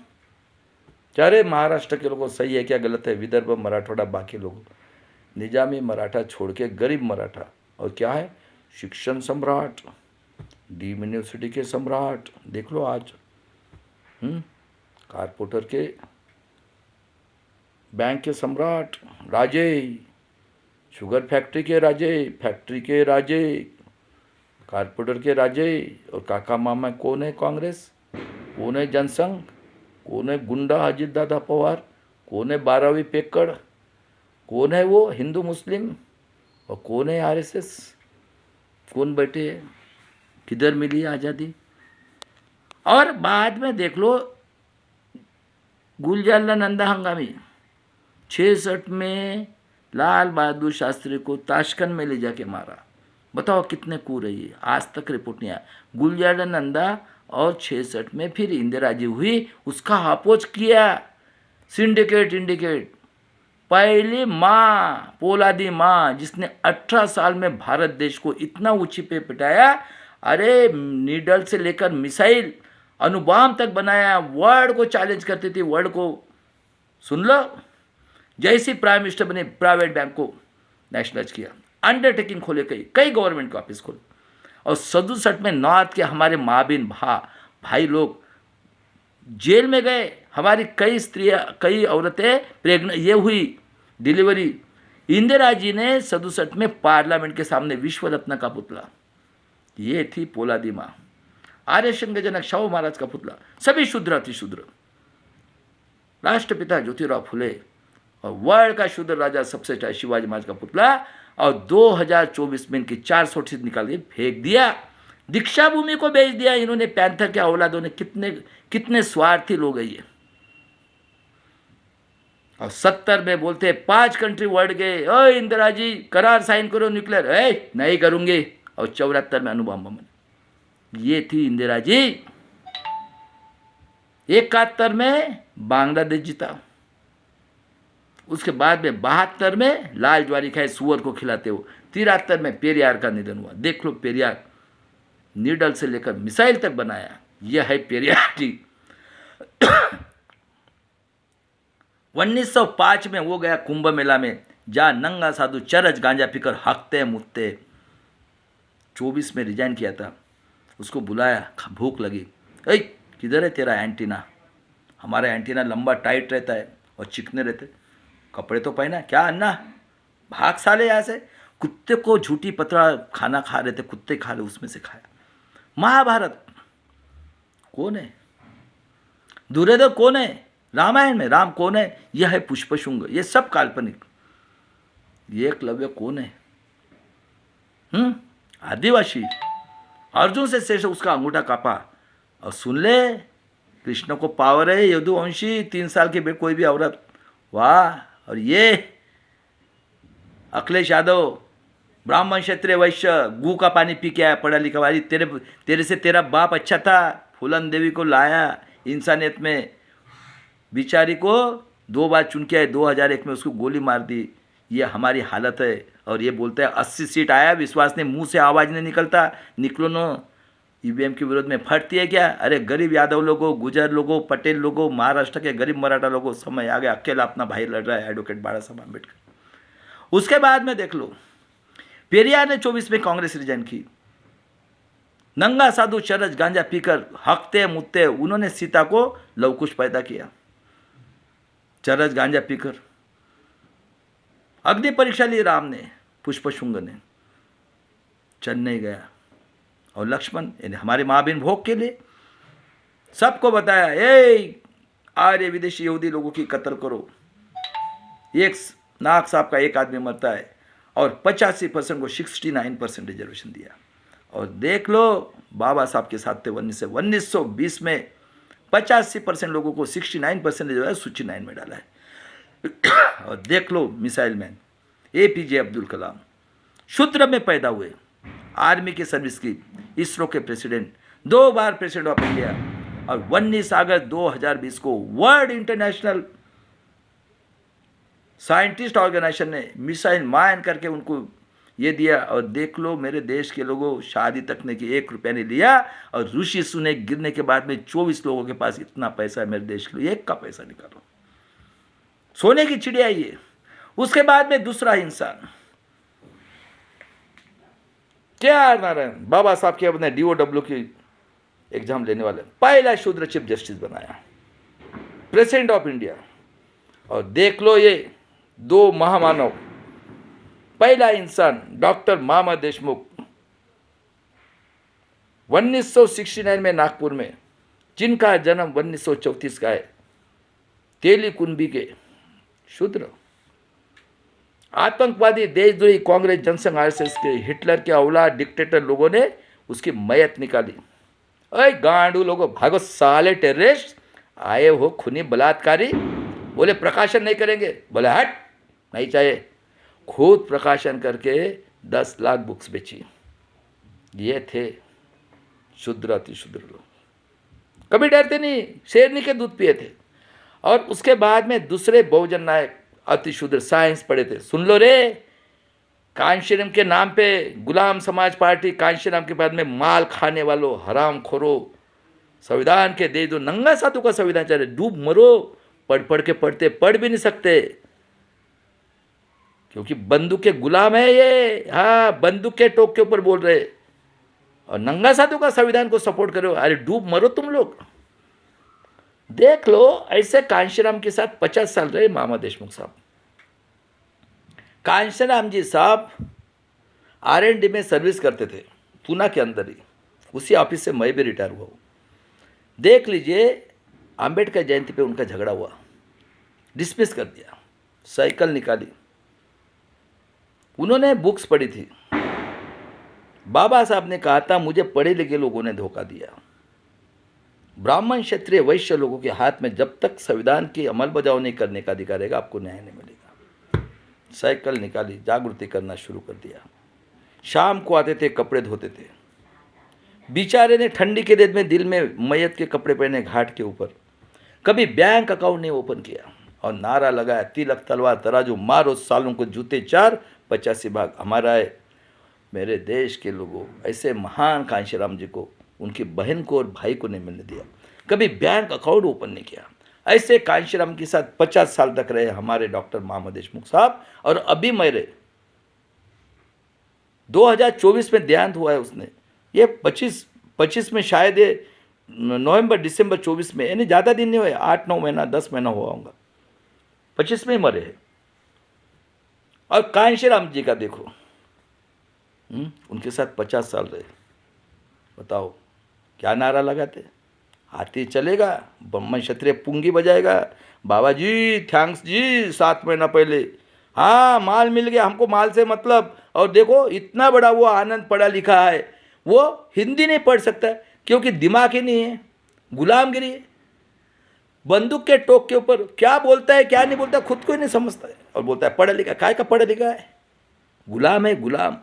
चारे महाराष्ट्र के लोगों सही है क्या गलत है, विदर्भ मराठवाड़ा बाकी लोग निजामी मराठा छोड़ के गरीब मराठा, और क्या है शिक्षण सम्राट, डीम यूनिवर्सिटी के सम्राट। देख लो आज कारपोरेटर के बैंक के सम्राट, राजे, शुगर फैक्ट्री के राजे, फैक्ट्री के राजे, कारपोरेटर के राजे। और काका मामा कौन है कांग्रेस, कौन है जनसंघ, कौन है गुंडा अजित दादा पवार, कौन है 12वीं पेकड़, कौन है वो हिंदू मुस्लिम, और कौन है आरएसएस, कौन बैठे हैं, किधर मिली आज़ादी। और बाद में देख लो गुलजारलाल नंदा हंगामी 66 में लाल बहादुर शास्त्री को ताशकंद में ले जाके मारा। बताओ कितने कूद रही है, आज तक रिपोर्ट नहीं आया। गुलजारलाल नंदा और 66 में फिर इंदिरा जी हुई, उसका अपोज किया सिंडिकेट। पहली माँ पोलादी माँ जिसने 18 साल में भारत देश को इतना ऊंची पे पिटाया, अरे नीडल से लेकर मिसाइल अणुबॉम्ब तक बनाया, वर्ल्ड को चैलेंज करती थी, वर्ल्ड को। सुन लो, जैसी प्राइम मिनिस्टर बने प्राइवेट बैंक को नेशनलाइज किया, अंडरटेकिंग खोले, कई गवर्नमेंट के ऑफिस खोले। और 67 में नॉर्थ के हमारे माबिन भाई लोग जेल में गए, हमारी कई स्त्रियां, कई औरतें प्रेग्नेंट ये हुई डिलीवरी। इंदिरा जी ने 67 में पार्लियामेंट के सामने विश्व रत्न का पुतला, ये थी पोलादी माँ। आर्य संघ जनक शाहू महाराज का पुतला, सभी शुद्र अतिशूद्र। राष्ट्रपिता ज्योतिराव फुले और वर्ल्ड का शुद्र राजा सबसे अच्छा शिवाजी महाराज का पुतला। और 2024 में इनकी 400 सीट निकाल के फेंक दिया, दीक्षा भूमि को बेच दिया इन्होंने। पैंथर के औलादों ने कितने स्वार्थी लोग हैं ये। और 70 में बोलते 5 कंट्री वर्ल्ड गए, ओ इंदिरा जी करार साइन करो न्यूक्लियर, नहीं करूंगे। और 74 में अणुबॉम्ब, ये थी इंदिरा जी। 71 में बांग्लादेश जीता, उसके बाद में 72 में लाल ज्वारी खाए सुअर को खिलाते हो। 73 में पेरियार का निधन हुआ। देख लो पेरियार, नीडल से लेकर मिसाइल तक बनाया, यह है पेरियार जी। 1905 में वो गया कुंभ मेला में, जहाँ नंगा साधु चरस गांजा पीकर हकते मुत्ते। 24 में रिजाइन किया था, उसको बुलाया, भूख लगी, किधर है तेरा एंटीना, हमारा एंटीना लंबा टाइट रहता है और चिकने रहते, कपड़े तो पहना, क्या अन्ना भाग साले यहाँ से। कुत्ते को झूठी पतरा खाना खा रहे थे, कुत्ते खा रहे, उसमें से खाया। महाभारत कौन है, दुर्योधन कौन है, रामायण में राम कौन है, यह है पुष्पशुंग, ये सब काल्पनिक। ये एकलव्य कौन है, आदिवासी, अर्जुन से शेष उसका अंगूठा कापा। और सुन ले, कृष्ण को पावर है, यदुवंशी 3 साल की कोई भी औरत, वाह। और ये अखिलेश यादव ब्राह्मण क्षत्रिय वैश्य, गू का पानी पी के आया, पढ़ा लिखा वाली, तेरे से तेरा बाप अच्छा था, फूलन देवी को लाया इंसानियत में, बिचारी को 2 बार चुन के आए, 2001 में उसको गोली मार दी। ये हमारी हालत है। और ये बोलते हैं 80 सीट आया, विश्वास ने, मुंह से आवाज़ नहीं निकलता, निकलो नो, ईवीएम के विरोध में फटती है क्या। अरे गरीब यादव लोगों, गुजर लोगों, पटेल लोगों, महाराष्ट्र के गरीब मराठा लोगों, समय आ गया, अकेला अपना भाई लड़ रहा है, एडवोकेट बाला साहब अम्बेडकर। उसके बाद में देख लो, पेरियार ने 24 में कांग्रेस रिजाइन की। नंगा साधु चरस गांजा पीकर हकते मुत्ते, उन्होंने सीता को लवकुश पैदा किया, चरस गांजा पीकर। अग्नि परीक्षा ली राम ने, पुष्पशुंग ने, चेन्नई गया। और लक्ष्मण यानी हमारे माँ बहन भोग के लिए सबको बताया, आर्य विदेशी यहूदी लोगों की कत्ल करो। एक नाग साहब का एक आदमी मरता है, और 85% को 69% रिजर्वेशन दिया। और देख लो बाबा साहब के साथ थे 1920 में 85% लोगों को 69% जो है सूची 9 में डाला है। और देख लो missile man APJ Abdul Kalam, शूद्र में पैदा हुए, आर्मी की सर्विस की, इसरो के president, 2 bar president of India, और 19 अगस्त 2020 को वर्ल्ड इंटरनेशनल साइंटिस्ट ऑर्गेनाइजेशन ने मिसाइल मैन करके उनको ये दिया। और देख लो मेरे देश के लोगों, शादी तक ने कि 1 रुपया नहीं लिया, और ऋषि सुनक गिरने के बाद में 24 लोगों के पास इतना पैसा है मेरे देश के लिए, 1 का पैसा निकालो, सोने की चिड़िया ये। उसके बाद में दूसरा इंसान के.आर. नारायण, बाबा साहब के अपने DOW की एग्जाम लेने वाले पहला शूद्र चीफ जस्टिस बनाया, प्रेसिडेंट ऑफ इंडिया। और देख लो ये 2 महामानव, पहला इंसान डॉक्टर मामा देशमुख 1969 में नागपुर में, जिनका जन्म 1934 का है, तेली कुंभी के शूद्र, आतंकवादी देशद्रोही कांग्रेस जनसंघ RSS के हिटलर के औलाद डिक्टेटर लोगों ने उसकी मैयत निकाली। अरे गांडू लोगों, भागो साले टेररिस्ट, आए हो खूनी बलात्कारी, बोले प्रकाशन नहीं करेंगे, बोले हट नहीं चाहिए, खुद प्रकाशन करके 10 लाख बुक्स बेची। ये थे शूद्र अति शूद्र लोग, कभी डरते नहीं, शेरनी के दूध पिए थे। और उसके बाद में दूसरे बहुजन नायक अति शूद्र साइंस पढ़े थे, सुन लो रे, कांशीराम के नाम पे गुलाम समाज पार्टी, कांशीराम के बाद में माल खाने वालों, हराम खोरो, संविधान के दे दो, नंगा साधु का संविधान चल रहा, डूब मरो, पढ़ के पढ़ते पढ़ भी नहीं सकते, क्योंकि बंदूक के गुलाम है ये। हाँ, बंदूक के टोक के ऊपर बोल रहे, और नंगा साधु का संविधान को सपोर्ट करो, अरे डूब मरो तुम लोग। देख लो, ऐसे कांशीराम के साथ 50 साल रहे मामा देशमुख साहब। कांशीराम जी साहब R&D में सर्विस करते थे पूना के अंदर ही, उसी ऑफिस से मैं भी रिटायर हुआ हूँ। देख लीजिए, अंबेडकर जयंती पे उनका झगड़ा हुआ, डिसमिस कर दिया, साइकिल निकाली, उन्होंने बुक्स पढ़ी थी। बाबा साहब ने कहा था मुझे पढ़े लिखे लोगों ने धोखा दिया, ब्राह्मण क्षत्रिय वैश्य लोगों के हाथ में जब तक संविधान की अमल बजाव नहीं करने का अधिकार रहेगा, आपको न्याय नहीं मिलेगा। साइकिल निकाली, जागृति करना शुरू कर दिया। शाम को आते थे, कपड़े धोते थे, बेचारे ने ठंडी के दिन में दिल में मैयत के कपड़े पहने घाट के ऊपर, कभी बैंक अकाउंट नहीं ओपन किया, और नारा लगाया तिलक तलवार तराजू, मारो सालों को जूते 4, 85 भाग हमारा है। मेरे देश के लोगों, ऐसे महान कांशीराम जी को, उनकी बहन को और भाई को नहीं मिलने दिया, कभी बैंक अकाउंट ओपन नहीं किया। ऐसे कांशीराम के साथ 50 साल तक रहे हमारे डॉक्टर मामा देशमुख साहब। और अभी मेरे 2024 में देहांत हुआ है उसने, ये 25 में शायद ये नवंबर दिसंबर 24 में, यानी ज़्यादा दिन नहीं हुए, 8-9 महीना 10 महीना हुआ होगा, 25 में ही मरे हैं। और कांशीराम जी का देखो, उनके साथ 50 साल रहे, बताओ क्या नारा लगाते, हाथी चलेगा, ब्राह्मण क्षत्रिय पुंगी बजाएगा, बाबा जी थैंक्स जी 7 महीना पहले, हाँ माल मिल गया हमको, माल से मतलब। और देखो इतना बड़ा वो आनंद पढ़ा लिखा है, वो हिंदी नहीं पढ़ सकता क्योंकि दिमाग ही नहीं है, गुलामगिरी है, बंदूक के टोक के ऊपर क्या बोलता है क्या नहीं बोलता खुद को ही नहीं समझता है, और बोलता है पढ़ा लिखा, काय का पढ़ा लिखा है, गुलाम है गुलाम।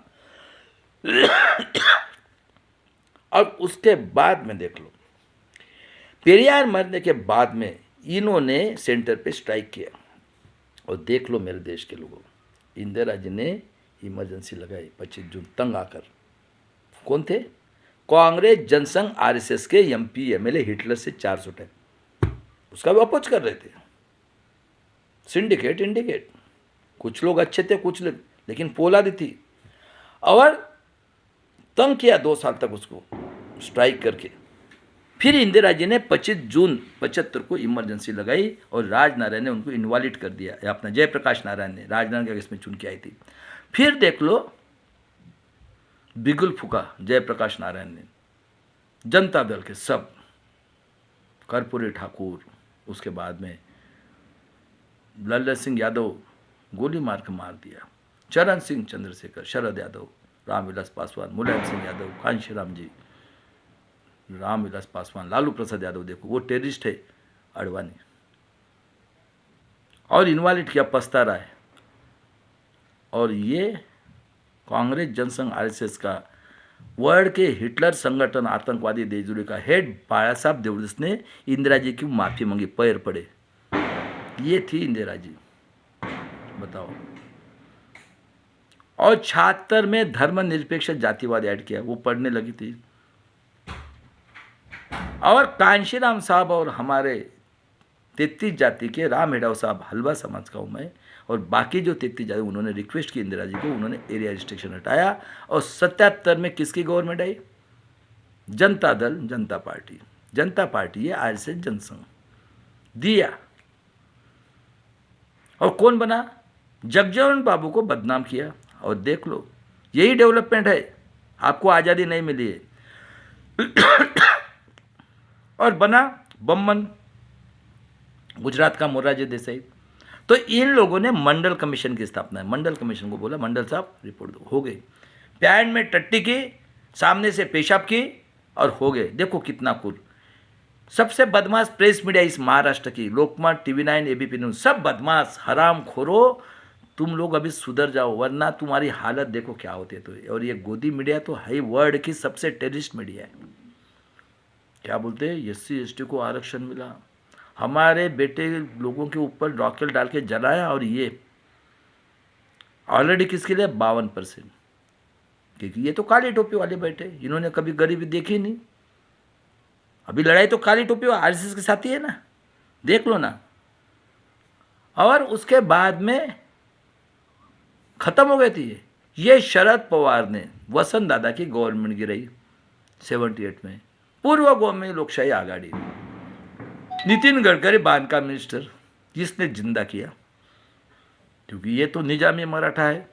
और उसके बाद में देख लो, पेरियार मरने के बाद में इन्होंने सेंटर पे स्ट्राइक किया। और देख लो मेरे देश के लोगों, इंदिरा जी ने इमरजेंसी लगाई 25 जून तंग आकर। कौन थे? कांग्रेस जनसंघ RSS के MP MLA हिटलर से 400 टाइम उसका भी अपोज कर रहे थे। सिंडिकेट इंडिकेट, कुछ लोग अच्छे थे कुछ लोग, लेकिन पोलादी थी। और तंग किया 2 साल तक उसको स्ट्राइक करके। फिर इंदिरा जी ने 25 जून 75 को इमरजेंसी लगाई और राजनारायण ने उनको इनवैलिड कर दिया। अपना जयप्रकाश नारायण ने राजनारायण के केस में चुन के आई थी। फिर देख लो बिगुल फूका जयप्रकाश नारायण ने, जनता दल के सब, कर्पूरी ठाकुर, उसके बाद में लल्ला सिंह यादव गोली मार के मार दिया, चरण सिंह चंद्रशेखर, शरद यादव, रामविलास पासवान, मुलायम सिंह यादव, कांशीराम जी, रामविलास पासवान, लालू प्रसाद यादव, देखो वो टेररिस्ट है अडवाणी, और इनवैलिड किया, पछता रहा है। और ये कांग्रेस जनसंघ RSS का वर्ल्ड के हिटलर संगठन आतंकवादी देशद्रोही का हेड बाला साहब देवड़स ने इंदिरा जी की माफ़ी मांगी, पैर पड़े। ये थी इंदिरा जी, बताओ। और 76 में धर्मनिरपेक्ष जातिवाद ऐड किया, वो पढ़ने लगी थी। और कांशीराम साहब और हमारे 33 जाति के राम हेडाव साहब, हलवा समाज का हूँ मैं, और बाकी जो 33 जाति, उन्होंने रिक्वेस्ट की इंदिरा जी को, उन्होंने एरिया रिस्ट्रिक्शन हटाया। और 77 में किसकी गवर्नमेंट आई? जनता दल, जनता पार्टी। जनता पार्टी है आज से जनसंघ दिया। और कौन बना? जगजीवन बाबू को बदनाम किया। और देख लो, यही डेवलपमेंट है। आपको आज़ादी नहीं मिली है। और बना बम्मन, गुजरात का मोरारजी देसाई। तो इन लोगों ने मंडल कमीशन की स्थापना है। मंडल कमीशन को बोला, मंडल साहब रिपोर्ट दो, हो गई। पैंट में टट्टी की, सामने से पेशाब की, और हो गए। देखो कितना कुल। सबसे बदमाश प्रेस मीडिया इस महाराष्ट्र की, लोकमत, TV9, ABP न्यूज, सब बदमाश, हराम खोरो। तुम लोग अभी सुधर जाओ, वरना तुम्हारी हालत देखो क्या होती है। तो और ये गोदी मीडिया तो हाई वर्ल्ड की सबसे टेररिस्ट मीडिया है। क्या बोलते हैं? SC ST को आरक्षण मिला, हमारे बेटे लोगों के ऊपर रॉकेट डाल के जलाया। और ये ऑलरेडी किसके लिए? 52%। क्योंकि ये तो काली टोपी वाले बैठे, इन्होंने कभी गरीबी देखी नहीं। अभी लड़ाई तो काली टोपी और RSS के साथ ही है ना, देख लो ना। और उसके बाद में खत्म हो गई थी ये शरद पवार ने वसंत दादा की गवर्नमेंट गिराई 78 में, पूर्व गवर्नमेंट लोकशाही आघाड़ी। नितिन गडकरी बांध मिनिस्टर, जिसने जिंदा किया। क्योंकि ये तो निजामी मराठा है,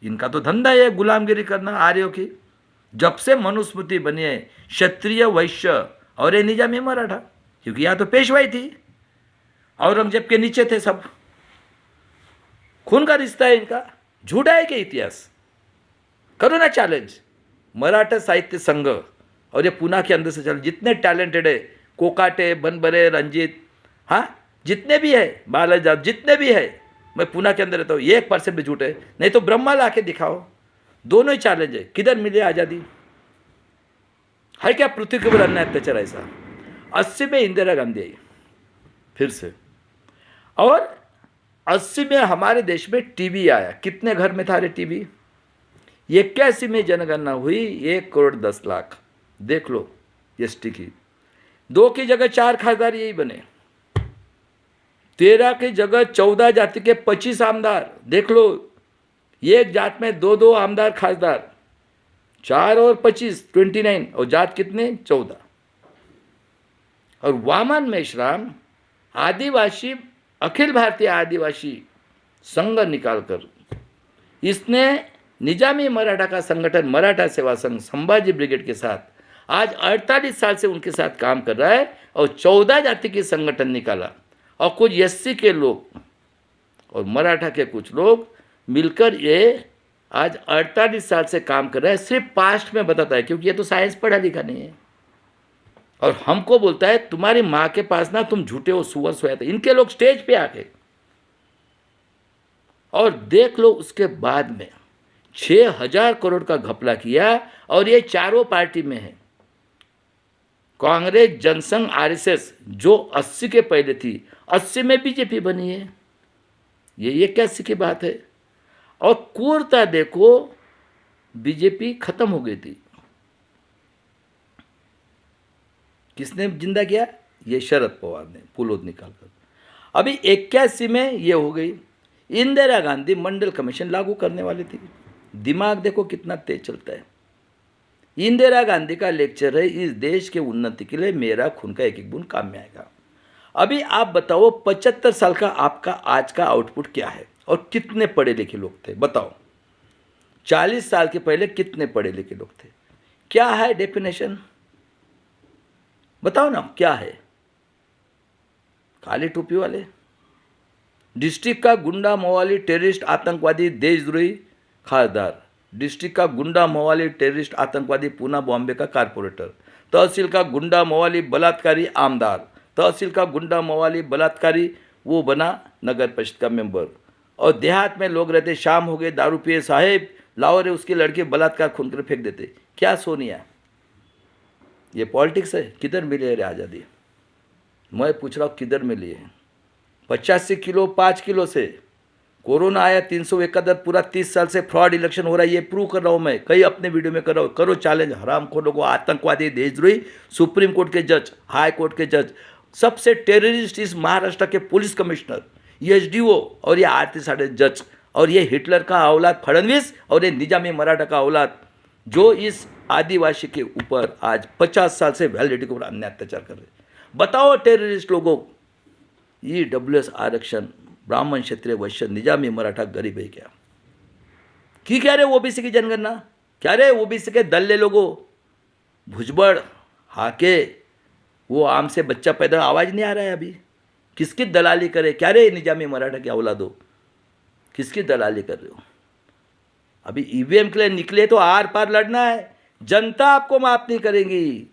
इनका तो धंधा है गुलामगिरी करना आर्यों की। जब से मनुस्मृति बनी है, क्षत्रिय, वैश्य और ये निजामी मराठा। क्योंकि यहाँ तो पेशवाई थी, औरंगजेब के नीचे थे सब। खून का रिश्ता है इनका। झूठा है क्या इतिहास? करो ना चैलेंज। मराठा साहित्य संघ और ये पुणे के अंदर से चल, जितने टैलेंटेड है, कोकाटे, बनबरे, रंजीत, हाँ जितने भी है, बालाजी, जितने भी है, मैं पुणे के अंदर रहता हूँ, 1% भी झूठ है। नहीं तो ब्रह्मा ला के दिखाओ। दोनों ही चैलेंज है। किधर मिले आज़ादी? है क्या पृथ्वी के ऊपर अन्य अत्याचार ऐसा? 80 में इंदिरा गांधी आई फिर से, और 80 में हमारे देश में टीवी आया। कितने घर में था रे टीवी? 81 में जनगणना हुई, 1,10,00,000। देख लो ST की 2 की जगह 4 खासदार यही बने। 13 की जगह 14 जाति के 25 आमदार। देख लो, एक जात में 2-2 आमदार खासदार, 4 और 25 29, और जात कितने? 14। और वामन मेश्राम आदिवासी, अखिल भारतीय आदिवासी संघ निकालकर इसने निजामी मराठा का संगठन मराठा सेवा संघ संभाजी ब्रिगेड के साथ आज 48 साल से उनके साथ काम कर रहा है, और 14 जाति की संगठन निकाला। और कुछ SC के लोग और मराठा के कुछ लोग मिलकर ये आज 48 साल से काम कर रहा है। सिर्फ पास्ट में बताता है, क्योंकि ये तो साइंस पढ़ा लिखा नहीं है। और हमको बोलता है तुम्हारी माँ के पास ना तुम झूठे हो, सुअर सोया था। इनके लोग स्टेज पे आके, और देख लो उसके बाद में 6,000 करोड़ का घपला किया। और ये चारों पार्टी में है, कांग्रेस, जनसंघ, RSS, जो 80 के पहले थी, 80 में BJP बनी है। ये कैसी की बात है? और क्रूरता देखो, BJP खत्म हो गई थी। किसने जिंदा किया? ये शरद पवार ने पुलोद निकालकर। अभी 81 में ये हो गई। इंदिरा गांधी मंडल कमीशन लागू करने वाली थी। दिमाग देखो कितना तेज चलता है। इंदिरा गांधी का लेक्चर है, इस देश के उन्नति के लिए मेरा खून का एक एक बूंद काम में आएगा। अभी आप बताओ 75 साल का आपका आज का आउटपुट क्या है? और कितने पढ़े लिखे लोग थे बताओ? 40 साल के पहले कितने पढ़े लिखे लोग थे? क्या है डेफिनेशन? बताओ ना क्या है? काली टोपी वाले, डिस्ट्रिक्ट का गुंडा, मवाली, टेररिस्ट, आतंकवादी, देशद्रोही खासदार, डिस्ट्रिक्ट का गुंडा, मवाली, टेररिस्ट, आतंकवादी, पुणे बॉम्बे का कारपोरेटर, तहसील का गुंडा, मवाली, बलात्कारी, आमदार, तहसील का गुंडा, मवाली, बलात्कारी, वो बना नगर परिषद का मेंबर। और देहात में लोग रहते, शाम हो गए दारू पिए साहेब, लाओ रे उसकी लड़की बलात्कार खून कर फेंक देते। क्या सोनिया, ये पॉलिटिक्स है? किधर मिली है रे आज़ादी? मैं पूछ रहा हूँ किधर मिली है? 85 किलो 5 किलो से कोरोना आया, 371, पूरा 30 साल से फ्रॉड इलेक्शन हो रहा है। ये प्रूव कर रहा हूँ मैं, कई अपने वीडियो में कर रहा हूँ। करो चैलेंज, हरामखोरों को, आतंकवादी, देशद्रोही, सुप्रीम कोर्ट के जज, हाई कोर्ट के जज, सबसे टेररिस्ट इस महाराष्ट्र के पुलिस कमिश्नर, एसडीओ, और ये आरती साढ़े जज, और ये हिटलर का औलाद फडणवीस, और ये निजामी मराठा का औलाद जो इस आदिवासी के ऊपर आज 50 साल से वैलिडिटी के ऊपर अन्याय अत्याचार कर रहे। बताओ टेररिस्ट लोगों, EWS आरक्षण, ब्राह्मण, क्षत्रिय, वैश्य, निजामी, मराठा गरीब है क्या? की क्या रे ओबीसी की जनगणना? क्या रे ओबीसी के दल्ले लोगों, भुजबड़, हाके, वो आम से बच्चा पैदा, आवाज नहीं आ रहा है अभी? किसकी दलाली करे? क्या रे निजामी मराठा की औलादो, किसकी दलाली कर रहे हो? अभी ईवीएम के लिए निकले तो आर पार लड़ना है, जनता आपको माफ नहीं करेगी।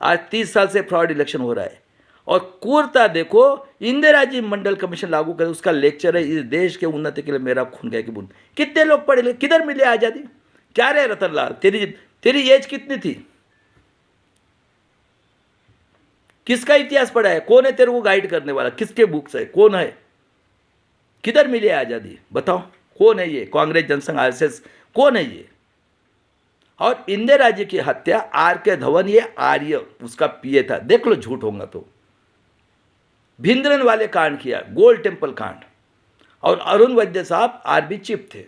आज 30 साल से फ्रॉड इलेक्शन हो रहा है, और क्रूरता देखो। इंदिरा जी मंडल कमीशन लागू करे, उसका लेक्चर है इस देश के उन्नति के लिए मेरा खून गया कि बूंद। कितने लोग पढ़े लिखे, किधर मिले आज़ादी? क्या रे रतन लाल, तेरी एज कितनी थी? किसका इतिहास पढ़ा है? कौन है तेरे को गाइड करने वाला? किसके बुक्स है? कौन है? किधर मिली आज़ादी? बताओ कौन है ये? कांग्रेस, जनसंघ, आरएसएस, कौन है ये? और इंदिरा जी की हत्या RK धवन, ये आर्य उसका पीए था, देख लो झूठ होगा तो। भिंद्रन वाले कांड किया, गोल्ड टेम्पल कांड, और अरुण वैद्य साहब आरबी चीफ थे।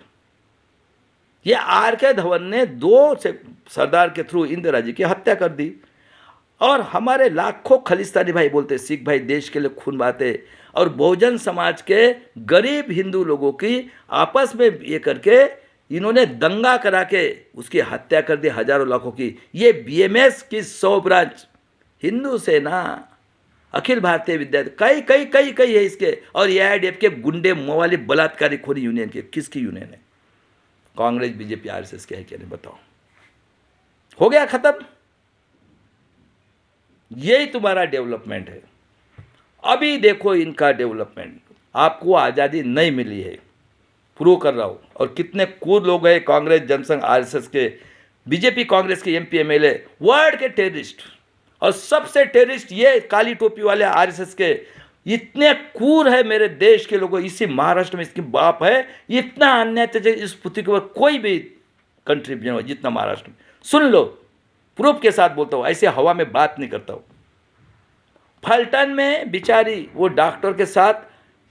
ये RK धवन ने 2 से सरदार के थ्रू इंदिरा जी की हत्या कर दी। और हमारे लाखों खलिस्तानी भाई बोलते, सिख भाई देश के लिए खून बहाते, और बहुजन समाज के गरीब हिंदू लोगों की आपस में ये करके इन्होंने दंगा करा के उसकी हत्या कर दी, हजारों लाखों की। ये BMS की 100 ब्रांच, हिंदू सेना, अखिल भारतीय विद्यार्थी, कई है इसके, और AIDF के गुंडे, मवाली, बलात्कारी, खोरी यूनियन के। किसकी यूनियन है? कांग्रेस, बीजेपी, RSS के है क्या? नहीं बताओ। हो गया खत्म। यही तुम्हारा डेवलपमेंट है। अभी देखो इनका डेवलपमेंट। आपको आज़ादी नहीं मिली है, प्रूव कर रहा हूँ। और कितने कूद लोग हैं कांग्रेस, जनसंघ, RSS के, बीजेपी, कांग्रेस के MP MLA, वर्ल्ड के टेररिस्ट, और सबसे टेररिस्ट ये काली टोपी वाले RSS के। इतने क्रूर है मेरे देश के लोगों, इसी महाराष्ट्र में इसकी बाप है। इतना अन्याय इस पुत्री के ऊपर कोई भी कंट्रीब्यूशन हो जितना महाराष्ट्र में। सुन लो, प्रूफ के साथ बोलता हूँ, ऐसे हवा में बात नहीं करता हूँ। फलटन में बिचारी वो डॉक्टर के साथ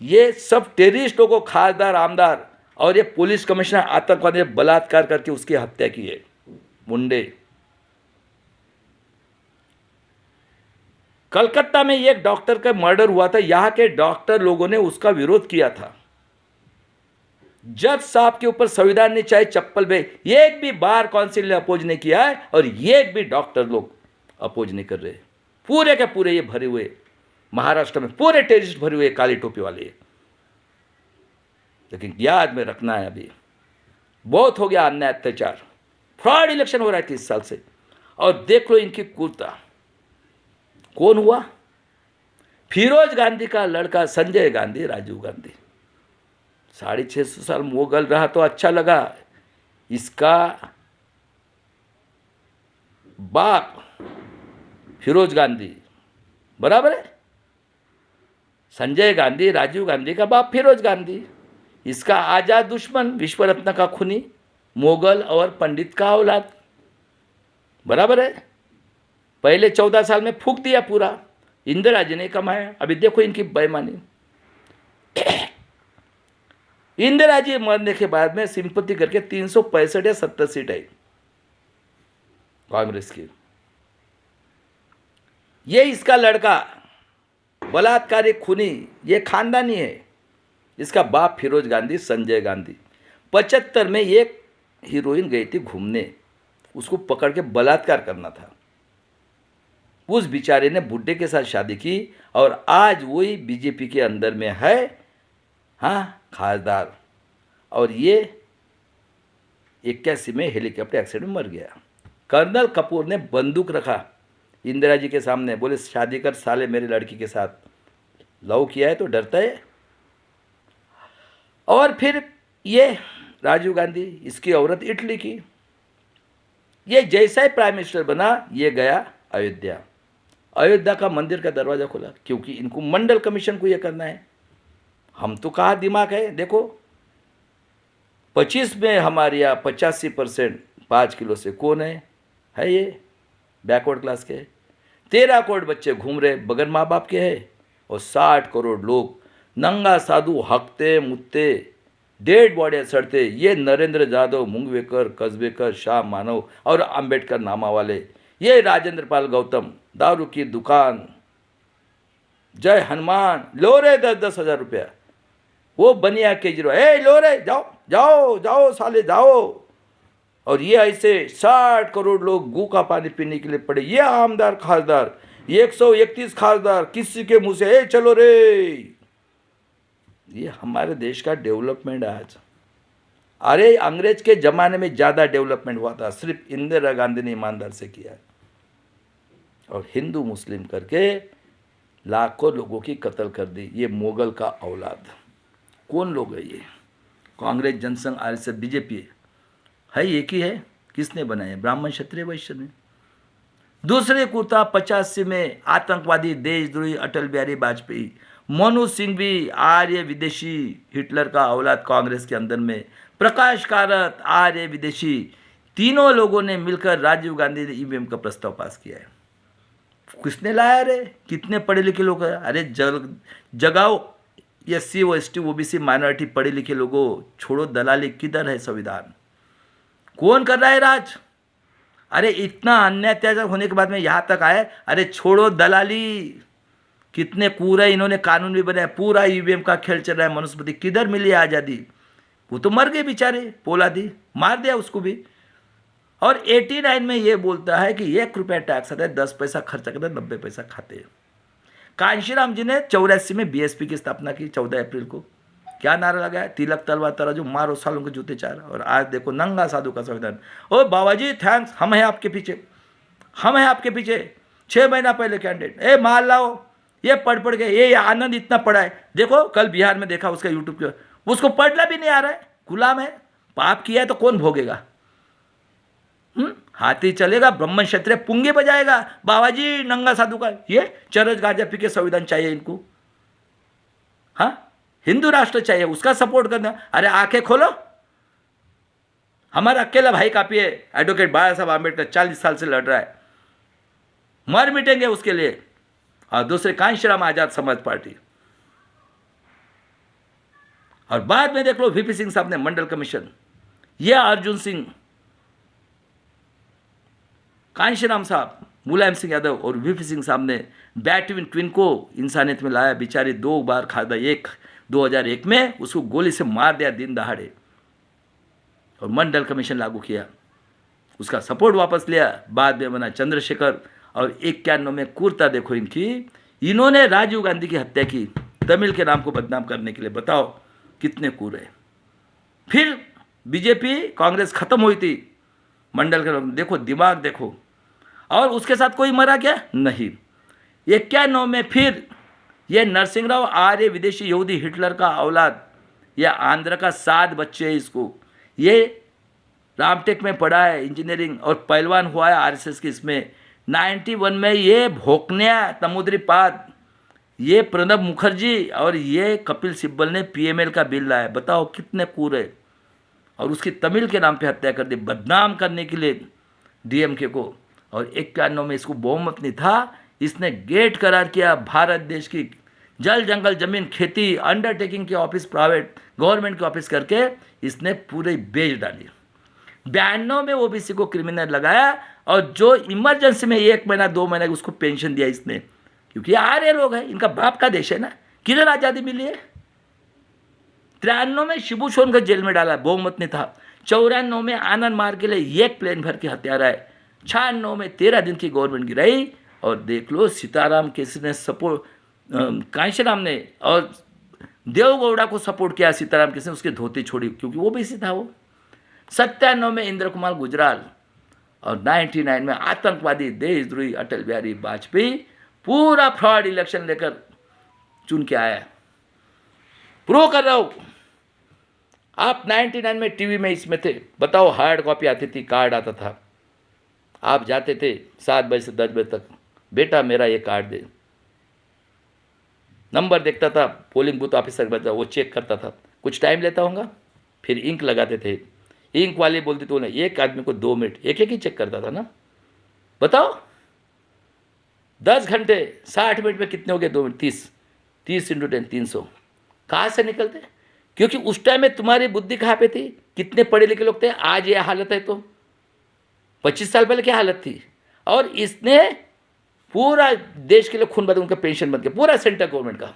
ये सब टेररिस्टों को, खासदार, आमदार, और ये पुलिस कमिश्नर, आतंकवादी ने बलात्कार करके उसकी हत्या की है। मुंडे। कलकत्ता में एक डॉक्टर का मर्डर हुआ था, यहाँ के डॉक्टर लोगों ने उसका विरोध किया था। जज साहब के ऊपर संविधान ने चाहे चप्पल पे, एक भी बार काउंसिल ने अपोज नहीं किया है, और एक भी डॉक्टर लोग अपोज नहीं कर रहे। पूरे के पूरे ये भरे हुए महाराष्ट्र में पूरे टेररिस्ट भरे हुए काली टोपी वाले। लेकिन याद में रखना है, अभी बहुत हो गया अन्याय अत्याचार, फ्रॉड इलेक्शन हो रहा है 30 साल से। और देख लो इनकी क्रूरता। कौन हुआ? फिरोज गांधी का लड़का संजय गांधी, राजीव गांधी। 650 साल मुगल रहा तो अच्छा लगा। इसका बाप फिरोज गांधी बराबर है, संजय गांधी, राजीव गांधी का बाप फिरोज गांधी। इसका आजाद दुश्मन, विश्व रत्न का खूनी, मुगल और पंडित का औलाद, बराबर है। पहले 14 साल में फूंक दिया पूरा, इंदिरा जी ने कमाया। अभी देखो इनकी बेईमानी। इंदिरा जी मरने के बाद में सिंपत्ति करके 365 या 70 सीट आई कांग्रेस की। ये इसका लड़का बलात्कारी, खूनी, ये खानदानी है। इसका बाप फिरोज गांधी, संजय गांधी। 75 में एक हीरोइन गई थी घूमने, उसको पकड़ के बलात्कार करना था। उस बेचारे ने बुड्ढे के साथ शादी की, और आज वही बीजेपी के अंदर में है, हाँ, खासदार। और ये 81 में हेलीकॉप्टर एक्सीडेंट में मर गया। कर्नल कपूर ने बंदूक रखा इंदिरा जी के सामने, बोले शादी कर साले मेरी लड़की के साथ। लव किया है तो डरता है। और फिर ये राजीव गांधी, इसकी औरत इटली की। ये जैसा ही प्राइम मिनिस्टर बना, ये गया अयोध्या। अयोध्या का मंदिर का दरवाज़ा खोला, क्योंकि इनको मंडल कमीशन को ये करना है। हम तो कहाँ दिमाग है, देखो 25 में हमारे यहाँ 85% 5 किलो से कौन है ये बैकवर्ड क्लास के। 13 करोड़ बच्चे घूम रहे बगैर माँ बाप के हैं, और 60 करोड़ लोग नंगा साधु हकते मुत्ते डेड बॉडी सड़ते। ये नरेंद्र यादव, मुंगवेकर, कस्बेकर, शाह मानव और अंबेडकर नामा वाले, ये राजेंद्र पाल गौतम, दारू की दुकान, जय हनुमान, लो रे 10-10 हज़ार रुपया। वो बनिया केजरीवाल, लो रे जाओ जाओ जाओ साले जाओ। और ये ऐसे 60 करोड़ लोग गू का पानी पीने के लिए पड़े। ये आमदार खासदार 131 खासदार किसी के मुंह से चलो रे। ये हमारे देश का डेवलपमेंट है आज। अरे अंग्रेज के ज़माने में ज़्यादा डेवलपमेंट हुआ था, सिर्फ इंदिरा गांधी ने ईमानदार से किया। और हिंदू मुस्लिम करके लाखों लोगों की कत्ल कर दी। ये मुगल का औलाद। कौन लोग है ये? कांग्रेस, जनसंघ, आरएसएस, बीजेपी है एक ही है। किसने बनाया? ब्राह्मण, क्षत्रिय, वैश्य ने। दूसरे कुर्ता 85 में आतंकवादी देशद्रोही अटल बिहारी वाजपेयी, मनु सिंह भी आर्य विदेशी हिटलर का औलाद कांग्रेस के अंदर में, प्रकाश कारत आर्य विदेशी, तीनों लोगों ने मिलकर राजीव गांधी ने ईवीएम का प्रस्ताव पास किया है। किसने लाया रे? कितने पढ़े लिखे लोग हैं? अरे जगाओ SC ST OBC माइनॉरिटी पढ़े लिखे लोगों, छोड़ो दलाली। किधर है संविधान? कौन कर रहा है राज? अरे इतना अन्याय अत्याचार होने के बाद में यहाँ तक आए। अरे छोड़ो दलाली। कितने पूरा इन्होंने कानून भी बनाया, पूरा ईवीएम का खेल चल रहा है। मनुस्मृति किधर मिली आज़ादी? वो तो मर गए बेचारे, पोलादी मार दिया उसको भी। और 89 में ये बोलता है कि 1 रुपया टैक्स आता है, 10 पैसा खर्चा करते हैं, 90 पैसा खाते हैं। कांशीराम जी ने 84 में BSP की स्थापना की 14 अप्रैल को। क्या नारा लगाया? तिलक तलवार तराजू, मारो सालों के जूते चार। और आज देखो नंगा साधु का संविधान। ओ बाबा जी थैंक्स, हम हैं आपके पीछे, हम हैं आपके पीछे। 6 महीना पहले कैंडिडेट माल लाओ, ये पढ़ के ये आनंद इतना पढ़ा है। देखो कल बिहार में देखा उसका यूट्यूब पे, उसको पढ़ना भी नहीं आ रहा है, गुलाम है। पाप किया है तो कौन भोगेगा? हाथी चलेगा, ब्राह्मण क्षत्रिय पुंगे बजाएगा। बाबा जी नंगा साधु का ये चरस गांजा पी के संविधान चाहिए इनको। हाँ, हिंदू राष्ट्र चाहिए, उसका सपोर्ट करना। अरे आंखें खोलो, हमारा अकेला भाई काफी है। एडवोकेट बाबा साहब आम्बेडकर 40 साल से लड़ रहा है, मर मिटेंगे उसके लिए। और दूसरे कांशीराम आजाद समाज पार्टी। और बाद में देख लो VP सिंह साहब ने मंडल कमीशन, यह अर्जुन सिंह, कांशीराम साहब, मुलायम सिंह यादव और VP सिंह साहब ने बैटविन ट्विन को इंसानियत में लाया। बेचारे 2 बार खादा, एक 2001 में उसको गोली से मार दिया दिन दहाड़े, और मंडल कमीशन लागू किया, उसका सपोर्ट वापस लिया। बाद में बना चंद्रशेखर। और 91 में कुर्ता देखो इनकी, इन्होंने राजीव गांधी की हत्या की तमिल के नाम को बदनाम करने के लिए। बताओ कितने कूर है। फिर बीजेपी कांग्रेस खत्म हुई थी, मंडल के देखो दिमाग देखो। और उसके साथ कोई मरा क्या? नहीं। 91 में फिर ये नरसिंहराव आर्य विदेशी यहूदी हिटलर का औलाद, यह आंध्र का 7 बच्चे हैं इसको, ये रामटेक में पढ़ा है इंजीनियरिंग और पहलवान हुआ है RSS की इसमें। 91 में ये भोकनिया तमुद्री पाद, ये प्रणब मुखर्जी और ये कपिल सिब्बल ने PML का बिल लाया। बताओ कितने कूर है। और उसकी तमिल के नाम पे हत्या कर दी, बदनाम करने के लिए DMK को। और 91 में इसको बहुमत नहीं था, इसने गेट करार किया। भारत देश की जल जंगल जमीन खेती अंडरटेकिंग के ऑफिस प्राइवेट गवर्नमेंट के ऑफिस करके इसने पूरे बेच डाली। 92 में OBC को क्रिमिनल लगाया, और जो इमरजेंसी में 1 महीना 2 महीना उसको पेंशन दिया इसने, क्योंकि आर्य लोग हैं, इनका बाप का देश है ना। किधर आज़ादी मिली है? 93 में शिबू सोन को जेल में डाला, बहुमत नहीं था। 94 में आनंद मार्ग के लिए 1 प्लेन भर के हथियार आए। 96 में 13 दिन की गवर्नमेंट गिराई। और देख लो सीताराम केसरी ने सपोर्ट, कांशीराम ने और देवगौड़ा को सपोर्ट किया सीताराम केसरी ने, उसकी धोती छोड़ी क्योंकि वो भी था वो। 97 में इंद्र कुमार गुजराल। और 99 में आतंकवादी देशद्रोही अटल बिहारी वाजपेयी पूरा फ्रॉड इलेक्शन लेकर चुन के आया। प्रूव कर रहा हूँ। आप 99 में टीवी में इसमें थे, बताओ, हार्ड कॉपी आती थी, कार्ड आता था, आप जाते थे 7 बजे से 10 बजे तक, बेटा मेरा ये कार्ड दे, नंबर देखता था, पोलिंग बूथ ऑफिसर बता, वो चेक करता था, कुछ टाइम लेता होगा, फिर इंक लगाते थे, इंक वाली बोलती तो उन्हें एक आदमी को 2 मिनट एक एक ही चेक करता था ना। बताओ 10 घंटे 60 मिनट में कितने हो गए, 2 मिनट 30 इंटू 10 300 कहाँ से निकलते? क्योंकि उस टाइम में तुम्हारी बुद्धि कहाँ पे थी, कितने पढ़े लिखे लोग थे, आज ये हालत है तो 25 साल पहले क्या हालत थी। और इसने पूरा देश के लिए खून बदल, उनका पेंशन बंद किया पूरा सेंट्रल गवर्नमेंट का,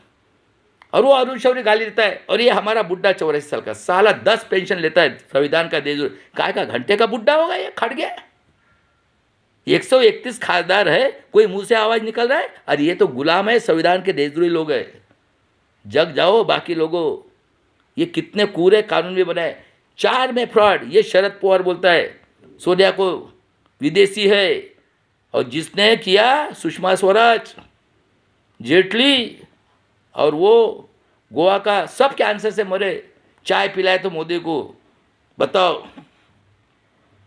और वो अरुण शौरी गाली देता है, और ये हमारा बुढ़ा 84 साल का साला 10 पेंशन लेता है, संविधान का देश काय का घंटे का बुढ़ा होगा ये, खट गया। 131 खासदार है, कोई मुंह से आवाज निकल रहा है, और ये तो गुलाम है, संविधान के देशद्रोही लोग हैं। जग जाओ बाकी लोगों, ये कितने कूड़े कानून भी बनाए। 4 में फ्रॉड, ये शरद पवार बोलता है सोनिया को विदेशी है, और जिसने किया सुषमा स्वराज, जेटली, और वो गोवा का सब कैंसर से मरे, चाय पिलाए तो मोदी को, बताओ।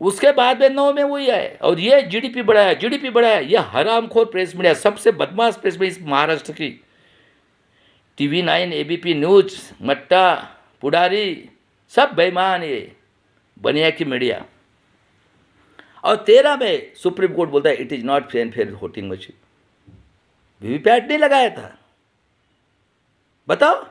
उसके बाद में 9 में वही आए, और ये जीडीपी बढ़ाया, ये हरामखोर प्रेस मीडिया, सबसे बदमाश प्रेस मीडिया इस महाराष्ट्र की, टीवी 9, एबीपी न्यूज, मट्टा, पुडारी, सब बेईमान ये बनिया की मीडिया। और 13 में सुप्रीम कोर्ट बोलता है it is not free and fair voting machine, VVPAT नहीं लगाया था। बताओ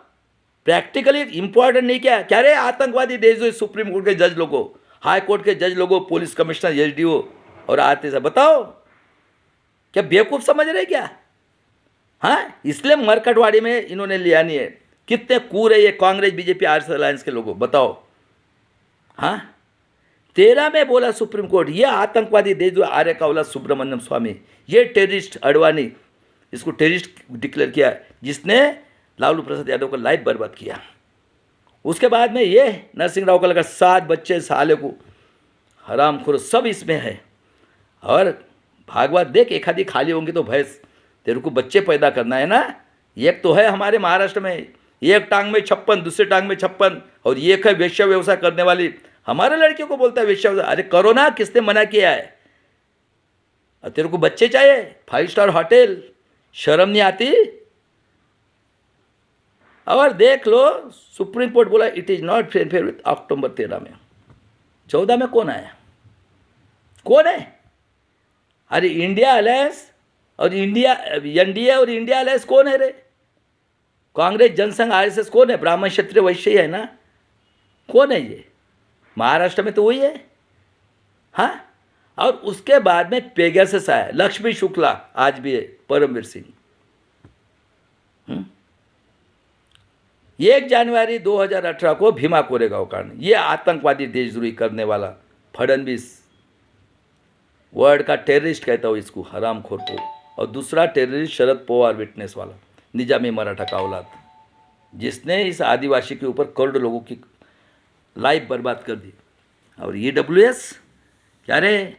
प्रैक्टिकली इंपॉर्टेंट नहीं क्या, क्या रे आतंकवादी देश दो सुप्रीम कोर्ट के जज लोगों, हाई कोर्ट के जज लोगों, पुलिस कमिश्नर, एसडीओ, और आते सब, बताओ क्या बेवकूफ़ समझ रहे क्या? हाँ, इसलिए मरकटवाड़ी में इन्होंने लिया नहीं है। कितने कूर है ये कांग्रेस बीजेपी आरएसएस अलायंस के लोगों, बताओ। हाँ 13 में बोला सुप्रीम कोर्ट, ये आतंकवादी देश जो आर्य कावला सुब्रमण्यम स्वामी, ये टेररिस्ट अडवाणी, इसको टेररिस्ट डिक्लेयर किया, जिसने लालू प्रसाद यादव का लाइफ बर्बाद किया। उसके बाद में ये नरसिंह राव का लगा 7 बच्चे साले को, हरामखोर सब इसमें है। और भागवत देख, एक आधी खाली होंगी तो भैंस, तेरे को बच्चे पैदा करना है ना। एक तो है हमारे महाराष्ट्र में, एक टांग में 56, दूसरे टांग में 56, और एक है वेश्या व्यवसाय करने वाली, हमारे लड़कियों को बोलता है वेश्या व्यवसाय। अरे करो ना, किसने मना किया है? और तेरे को बच्चे चाहिए, 5 स्टार होटल, शर्म नहीं आती? और देख लो सुप्रीम कोर्ट बोला it is not fair with October 13 में। 14 में कौन आया, कौन है? अरे इंडिया अलायंस और इंडिया एनडीए और इंडिया अलायंस कौन है रे? कांग्रेस, जनसंघ, आरएसएस कौन है? ब्राह्मण क्षत्रिय वैश्य ही है ना, कौन है ये? महाराष्ट्र में तो वही है। हाँ, और उसके बाद में पेगासस आया, लक्ष्मी शुक्ला आज भी है, परमवीर सिंह। 1 जनवरी 2018 को भीमा कोरेगांव कांड, ये आतंकवादी देशद्रोही करने वाला फडणवीस, वर्ल्ड का टेररिस्ट कहता हूँ इसको, हरामखोर को। और दूसरा टेररिस्ट शरद पवार, विटनेस वाला, निजामी मराठा का औलाद, जिसने इस आदिवासी के ऊपर करोड़ों लोगों की लाइफ बर्बाद कर दी। और ईडब्ल्यूएस, क्या रे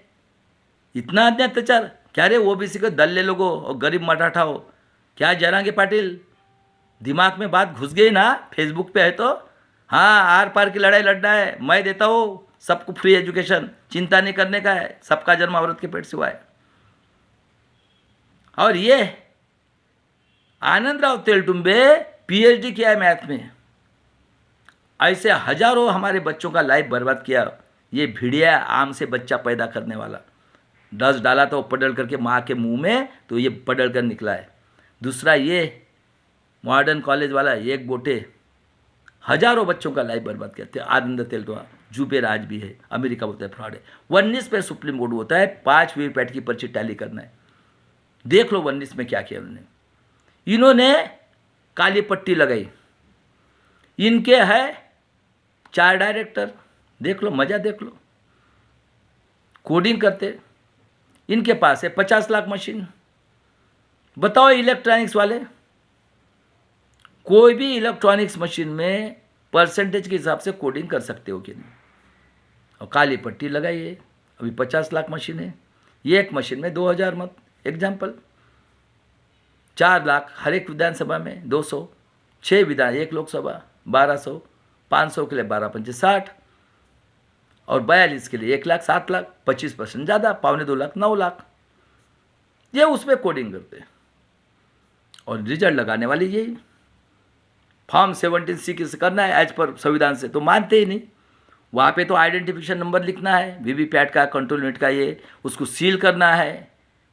इतना अत्याचार, क्या रे ओबीसी को दल्ले लोगों और गरीब मराठा हो, क्या जरांगे पाटिल दिमाग में बात घुस गई ना? फेसबुक पे है तो हाँ, आर पार की लड़ाई लड़ना है, मैं देता हूँ सबको फ्री एजुकेशन, चिंता नहीं करने का है, सबका जन्म औरत के पेट से हुआ है। और ये आनंदराव तेलटुंबे पीएचडी किया है मैथ में, ऐसे हजारों हमारे बच्चों का लाइफ बर्बाद किया। ये भिड़िया आम से बच्चा पैदा करने वाला, रस डाला तो पडल करके माँ के मुंह में, तो ये पडल कर निकला है। दूसरा ये मॉडर्न कॉलेज वाला, एक बोटे, हजारों बच्चों का लाइफ बर्बाद किया। आनंद तेलटुंबा, जुबेर आज भी है, अमेरिका बोलता है फ्रॉड है। 19 पे सुप्रीम कोर्ट होता है, 5 वीवीपैट की पर्ची टैली करना है। देख लो 19 में क्या किया उन्होंने। इन्होंने काली पट्टी लगाई, इनके है 4 डायरेक्टर, देख लो मजा, देख लो कोडिंग करते। इनके पास है 50 लाख मशीन। बताओ इलेक्ट्रॉनिक्स वाले, कोई भी इलेक्ट्रॉनिक्स मशीन में परसेंटेज के हिसाब से कोडिंग कर सकते हो कि नहीं? और काली पट्टी लगाई है। अभी 50 लाख मशीन है, ये एक मशीन में 2000 मत, एग्जाम्पल 4 लाख हर एक विधानसभा में, 200, 6 विधान, 1 लोकसभा 1200, 500 के लिए 12 पंचे 60 और 42 के लिए 1 लाख 7 लाख, 25% ज़्यादा, 1.25 लाख 9 लाख। ये उस पर कोडिंग करते हैं और रिजल्ट लगाने वाली यही फॉर्म 17C किसे करना है एज पर संविधान से, तो मानते ही नहीं। वहाँ पे तो आइडेंटिफिकेशन नंबर लिखना है, वीवीपैट का, कंट्रोल यूनिट का, ये उसको सील करना है,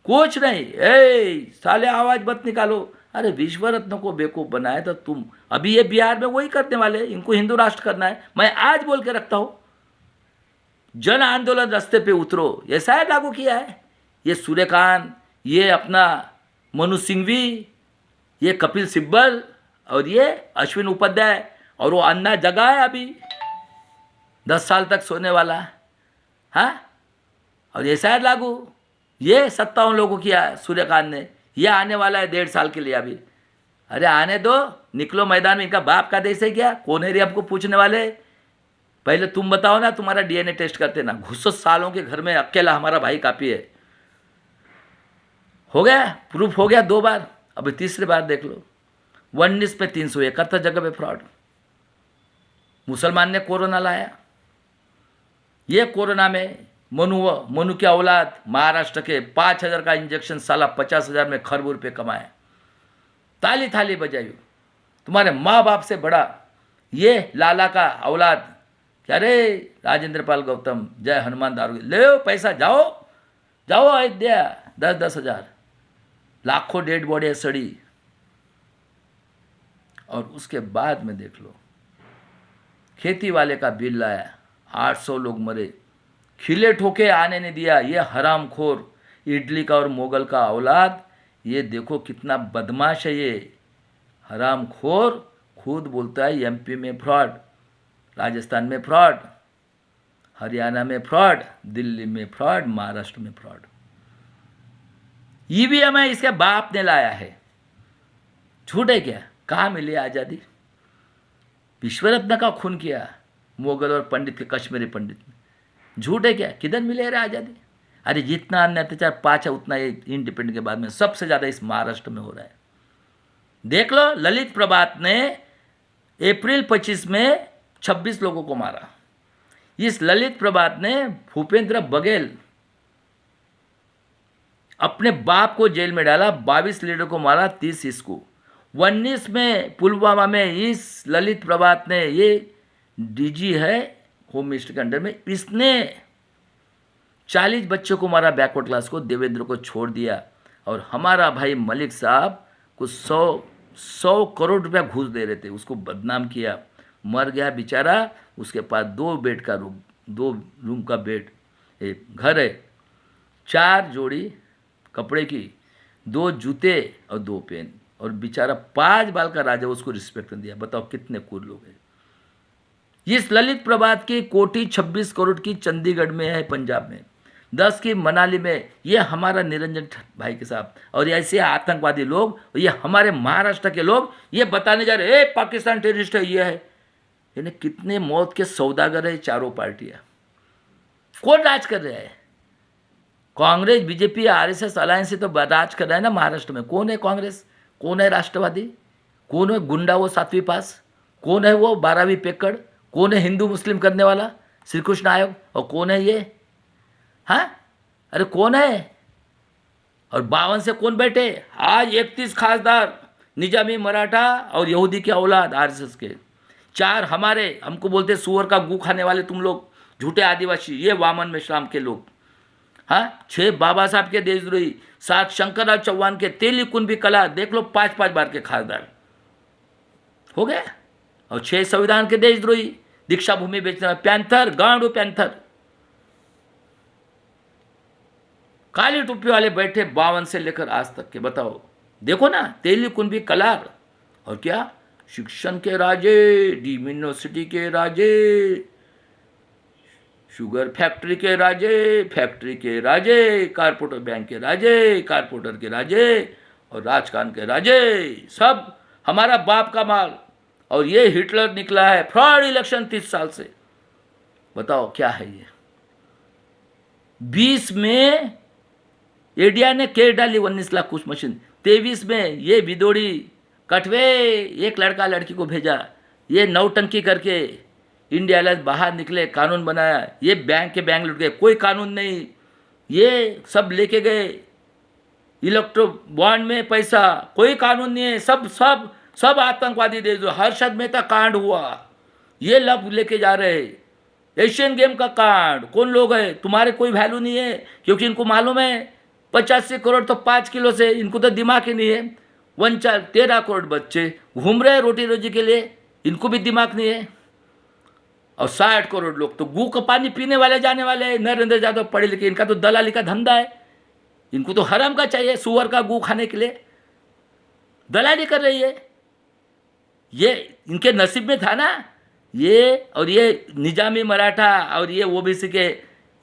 कुछ नहीं। साले आवाज़ मत निकालो। अरे विश्व रत्न को बेवकूफ़ बनाए तो तुम, अभी ये बिहार में वही करने वाले, इनको हिंदू राष्ट्र करना है। मैं आज बोल के रखता हूँ, जन आंदोलन रास्ते पे उतरो, ऐसा है लागू किया है। ये सूर्यकांत, ये अपना मनु सिंघवी, ये कपिल सिब्बल और ये अश्विन उपाध्याय, और वो अन्ना जगा है अभी 10 साल तक सोने वाला। हाँ, और ऐसा है लागू, ये 57 लोगों किया सूर्यकांत ने, ये आने वाला है 1.5 साल के लिए अभी। अरे आने दो, निकलो मैदान में। इनका बाप का देश है क्या? कौन है रे आपको पूछने वाले? पहले तुम बताओ ना, तुम्हारा डीएनए टेस्ट करते ना। घुसो सालों के घर में, अकेला हमारा भाई काफ़ी है। हो गया, प्रूफ हो गया 2 बार, अभी तीसरी बार देख लो। 19 पे 371 जगह पे फ्रॉड। मुसलमान ने कोरोना लाया। ये कोरोना में मनु की औलाद महाराष्ट्र के 5,000 का इंजेक्शन, साला 50,000 में खरब रुपये कमाए। ताली थाली बजाई। तुम्हारे माँ बाप से बड़ा ये लाला का औलाद, क्या रे राजेंद्र पाल गौतम, जय हनुमान दारू, ले पैसा, जाओ जाओ अयोध्या, 10-10 हज़ार, लाखों डेड बॉडी सड़ी। और उसके बाद में देख लो, खेती वाले का बिल लाया, 800 लोग मरे, खिले ठोके आने नहीं दिया। ये हरामखोर इडली का और मोगल का औलाद, ये देखो कितना बदमाश है ये हरामखोर। खुद बोलता है एमपी में फ्रॉड, राजस्थान में फ्रॉड, हरियाणा में फ्रॉड, दिल्ली में फ्रॉड, महाराष्ट्र में फ्रॉड। ईवीएम है इसके बाप ने लाया है। झूठ है क्या? कहाँ मिली आज़ादी? विश्वरत्न का खून किया मुगल और पंडित के, कश्मीरी पंडित ने। झूठ है क्या? किधर मिले रे आज़ादी? अरे जितना अन्य अत्याचार 5 है उतना ये इंडिपेंडेंट के बाद में सबसे ज़्यादा इस महाराष्ट्र में हो रहा है। देख लो, ललित प्रभात ने अप्रैल 25 में 26 लोगों को मारा। इस ललित प्रभात ने भूपेंद्र बघेल अपने बाप को जेल में डाला, 22 लीडर को मारा, 30 इसको। 19 में पुलवामा में इस ललित प्रभात ने, ये डीजी है होम मिनिस्टर के अंडर में, इसने 40 बच्चों को मारा, बैकवर्ड क्लास को, देवेंद्र को छोड़ दिया। और हमारा भाई मलिक साहब को 100 करोड़ रुपया घूस दे रहे थे, उसको बदनाम किया, मर गया बेचारा। उसके पास 2 बेड का रूम, 2 रूम का बेड, एक घर है, 4 जोड़ी कपड़े की, 2 जूते और 2 पेन, और बेचारा 5 बाल का राजा, उसको रिस्पेक्ट दिया। बताओ कितने कूल लोग हैं। इस ललित प्रभात की कोठी 26 करोड़ की चंडीगढ़ में है, पंजाब में, 10 की मनाली में। ये हमारा निरंजन भाई के साथ, और ऐसे आतंकवादी लोग, ये हमारे महाराष्ट्र के लोग ये बताने जा रहे हैं पाकिस्तान टेररिस्ट है, ये है। यानी कितने मौत के सौदागर है चारों पार्टियां। कौन राज कर रहा है? कांग्रेस, बीजेपी, आरएसएस अलायंस से तो राज कर रहा है ना महाराष्ट्र में। कौन है कांग्रेस? कौन है राष्ट्रवादी? कौन है गुंडा वो 7वीं पास? कौन है वो 12वीं पेकड़? कौन है हिंदू मुस्लिम करने वाला श्री कृष्ण आयोग? और कौन है ये? हाँ, अरे कौन है? और 52 से कौन बैठे? आज 31 खासदार, निजामी, मराठा और यहूदी के औलाद आरएसएस के। 4 हमारे, हमको बोलते सुअर का गू खाने वाले तुम लोग, झूठे आदिवासी, ये वामन मेश्राम के लोग। हाँ, 6 बाबा साहब के देशद्रोही, 7 शंकरराव चौहान के, तेली कुंभी कला, देख लो 5-5 बार के खासदार हो गए। और 6 संविधान के देशद्रोही, दीक्षा भूमि बेचने वाले, पैंथर, गांडू पैंथर, काली टोपी वाले बैठे 52 से लेकर आज तक के। बताओ, देखो ना, तेली कुंभी कलार, और क्या शिक्षण के राजे, डीम यूनिवर्सिटी के राजे, शुगर फैक्ट्री के राजे, फैक्ट्री के राजे, कारपोरेटर बैंक के राजे, कारपोरेटर के राजे, और राजकान के राजे, सब हमारा बाप का माल। और ये हिटलर निकला है, फ्रॉड इलेक्शन 30 साल से। बताओ क्या है ये? 20 में एडिया ने केस डाली 19 लाख कुछ मशीन। 23 में ये विदोड़ी कटवे एक लड़का लड़की को भेजा, ये नौटंकी करके इंडिया अलायंस बाहर निकले, कानून बनाया, ये बैंक के बैंक लुट गए, कोई कानून नहीं, ये सब लेके गए इलेक्ट्रो बॉन्ड में पैसा, कोई कानून नहीं है, सब सब सब आतंकवादी देश। जो हर्षद मेहता कांड हुआ, ये लब लेके जा रहे हैं। एशियन गेम का कांड, कौन लोग है, तुम्हारे कोई वैल्यू नहीं है, क्योंकि इनको मालूम है 85 करोड़ तो 5 किलो से, इनको तो दिमाग ही नहीं है। 13 करोड़ बच्चे घूम रहे हैं रोटी रोजी के लिए, इनको भी दिमाग नहीं है। और 60 करोड़ लोग तो गू का पानी पीने वाले जाने वाले हैं। नरेंद्र यादव पढ़े लिखे, इनका तो दलाली का धंधा है, इनको तो हराम का चाहिए, सुअर का गू खाने के लिए दलाली कर रही है। ये इनके नसीब में था ना, ये और ये निजामी मराठा और ये ओबीसी के,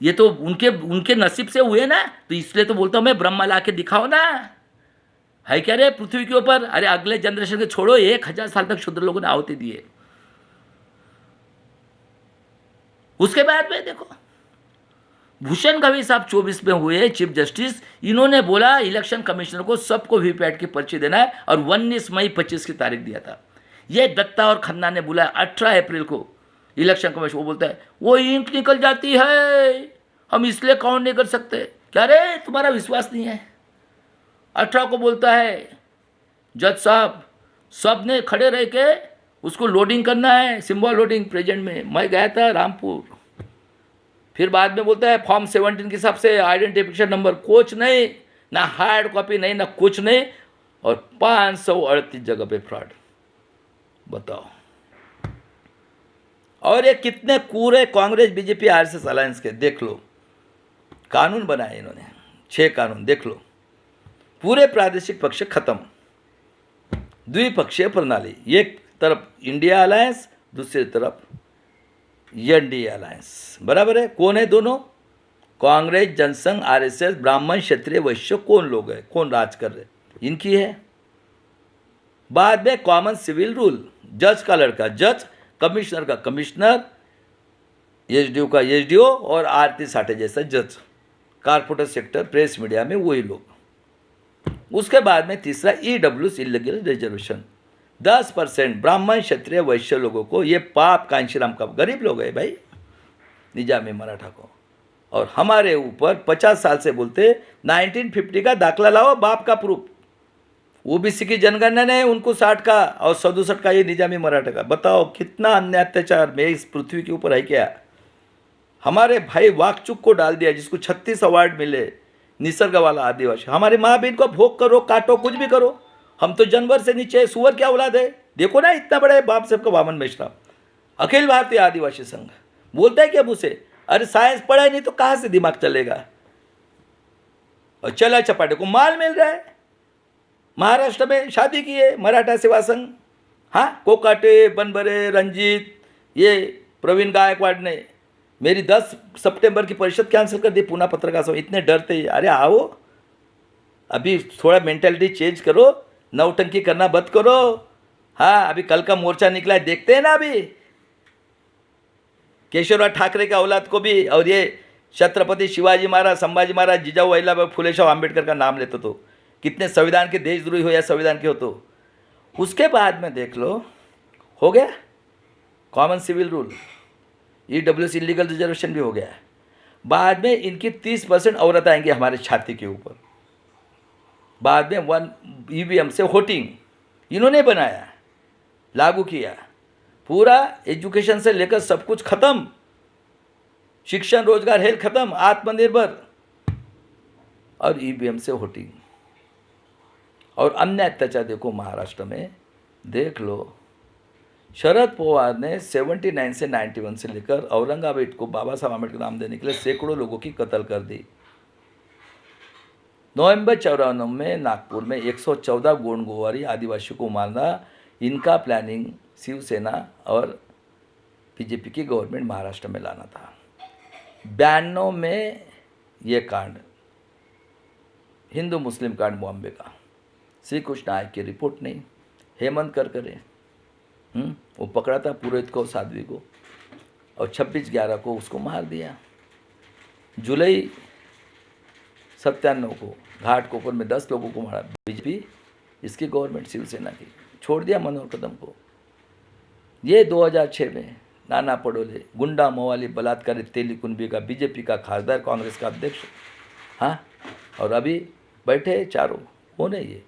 ये तो उनके नसीब से हुए ना, तो इसलिए तो बोलता हूँ मैं, ब्रह्मा ला के दिखाओ ना, है क्या रे पृथ्वी के ऊपर। अरे अगले जनरेशन के छोड़ो, 1000 साल तक शूद्र लोगों ने आहुति दिए। उसके बाद में देखो भूषण गवई साहब 24 में हुए चीफ जस्टिस, इन्होंने बोला इलेक्शन कमिश्नर को सबको वीवीपैट की पर्ची देना है, और 19 मई 25 की तारीख दिया था। ये दत्ता और खन्ना ने बुलाया 18 अप्रैल को इलेक्शन कमिश्नर। वो बोलता है वो इंक निकल जाती है, हम इसलिए काउंट नहीं कर सकते। क्या रे तुम्हारा विश्वास नहीं है। 18 को बोलता है जज साहब, सब ने खड़े रह के उसको लोडिंग करना है, सिंबल लोडिंग प्रेजेंट में। मैं गया था रामपुर। फिर बाद में बोलता है फॉर्म 17 के हिसाब से आइडेंटिफिकेशन नंबर, कुछ नहीं, ना हार्ड कॉपी नहीं, ना कुछ नहीं, और 538 जगह पे फ्रॉड। बताओ। और ये कितने कूरे कांग्रेस बीजेपी आरएसएस अलायंस के, देख लो कानून बनाए इन्होंने, 6 कानून देख लो। पूरे प्रादेशिक पक्ष खत्म, द्विपक्षीय प्रणाली, एक तरफ इंडिया अलायंस, दूसरी तरफ एनडीए अलायंस, बराबर है। कौन है दोनों? कांग्रेस, जनसंघ, आरएसएस, ब्राह्मण, क्षत्रिय, वैश्य, कौन लोग है, कौन राज कर रहे, इनकी है। बाद में कॉमन सिविल रूल, जज का लड़का जज, कमिश्नर का कमिश्नर, एसडीओ का एसडीओ, और आरती साठे जैसा जज, कारपोरेट सेक्टर, प्रेस मीडिया में वही लोग। उसके बाद में तीसरा ईडब्ल्यूएस, इलीगल रिजर्वेशन, 10% ब्राह्मण, क्षत्रिय, वैश्य लोगों को। ये पाप कांशीराम का, गरीब लोग है भाई, निजामी मराठा को। और हमारे ऊपर 50 साल से बोलते 1950 का दाखला लाओ, बाप का प्रूफ। ओबीसी की जनगणना ने उनको 60 का और 67 का ये निजामी मराठा का। बताओ कितना अन्याय अत्याचार में इस पृथ्वी के ऊपर है क्या। हमारे भाई वाकचुक को डाल दिया, जिसको 36 अवार्ड मिले, निसर्ग वाला आदिवासी। हमारी माँ बहन को भोग करो, काटो, कुछ भी करो, हम तो जानवर से नीचे, सुअर क्या औलाद है। देखो ना इतना बड़े बाप साहब का वामन मिश्रा, अखिल भारतीय आदिवासी संघ बोलता है क्या मुझसे, अरे साइंस पढ़ा नहीं तो कहाँ से दिमाग चलेगा। और चला चपाटे को माल मिल रहा है। महाराष्ट्र में शादी की है मराठा सेवा संघ, हाँ, कोकाटे, बनबरे, रंजीत, ये प्रवीण गायकवाड़ ने मेरी 10 सितंबर की परिषद कैंसिल कर दी पूना पत्रकार सभा। इतने डरते ही, अरे आओ अभी थोड़ा मेंटालिटी चेंज करो, नौटंकी करना बंद करो। हाँ, अभी कल का मोर्चा निकला है, देखते हैं ना अभी केशवराव ठाकरे का औलाद को भी, और ये छत्रपति शिवाजी महाराज, संभाजी महाराज, जिजाऊ अहिल्याबाई फुले शाह अम्बेडकर का नाम लेते तो कितने संविधान के देशद्रोही हो या संविधान के हो। तो उसके बाद में देख लो, हो गया common civil rule, EWS illegal reservation भी हो गया। बाद में इनकी 30% औरत आएंगी हमारे छाती के ऊपर। बाद में 1 ईवीएम से वोटिंग इन्होंने बनाया, लागू किया। पूरा एजुकेशन से लेकर सब कुछ खत्म, शिक्षण, रोजगार, हेल्थ खत्म, आत्मनिर्भर, और ईवीएम से वोटिंग। और अन्य अत्याचार देखो महाराष्ट्र में, देख लो शरद पवार ने 79 से 91 से लेकर औरंगाबाद को बाबा साहब आम्बेडकर नाम देने के लिए सैकड़ों लोगों की कत्ल कर दी। नवंबर 94 में नागपुर में 114 गोंड गोवारी आदिवासियों को मारना, इनका प्लानिंग शिवसेना और बीजेपी की गवर्नमेंट महाराष्ट्र में लाना था। 92 में ये कांड, हिंदू मुस्लिम कांड बॉम्बे का, श्री कृष्ण नायक की रिपोर्ट नहीं, हेमंत करकरे वो पकड़ा था पुरोहित को, साध्वी को, और 26/11 को उसको मार दिया। जुलाई 97 को घाटकोपर में 10 लोगों को मारा, बीजेपी, इसकी गवर्नमेंट शिवसेना की, छोड़ दिया मनोहर कदम को। ये 2006 में नाना पटोले, गुंडा मवाली बलात्कारी तेली कुंभी का, बीजेपी का खासदार, कांग्रेस का अध्यक्ष, हाँ, और अभी बैठे चारों। कौन है ये?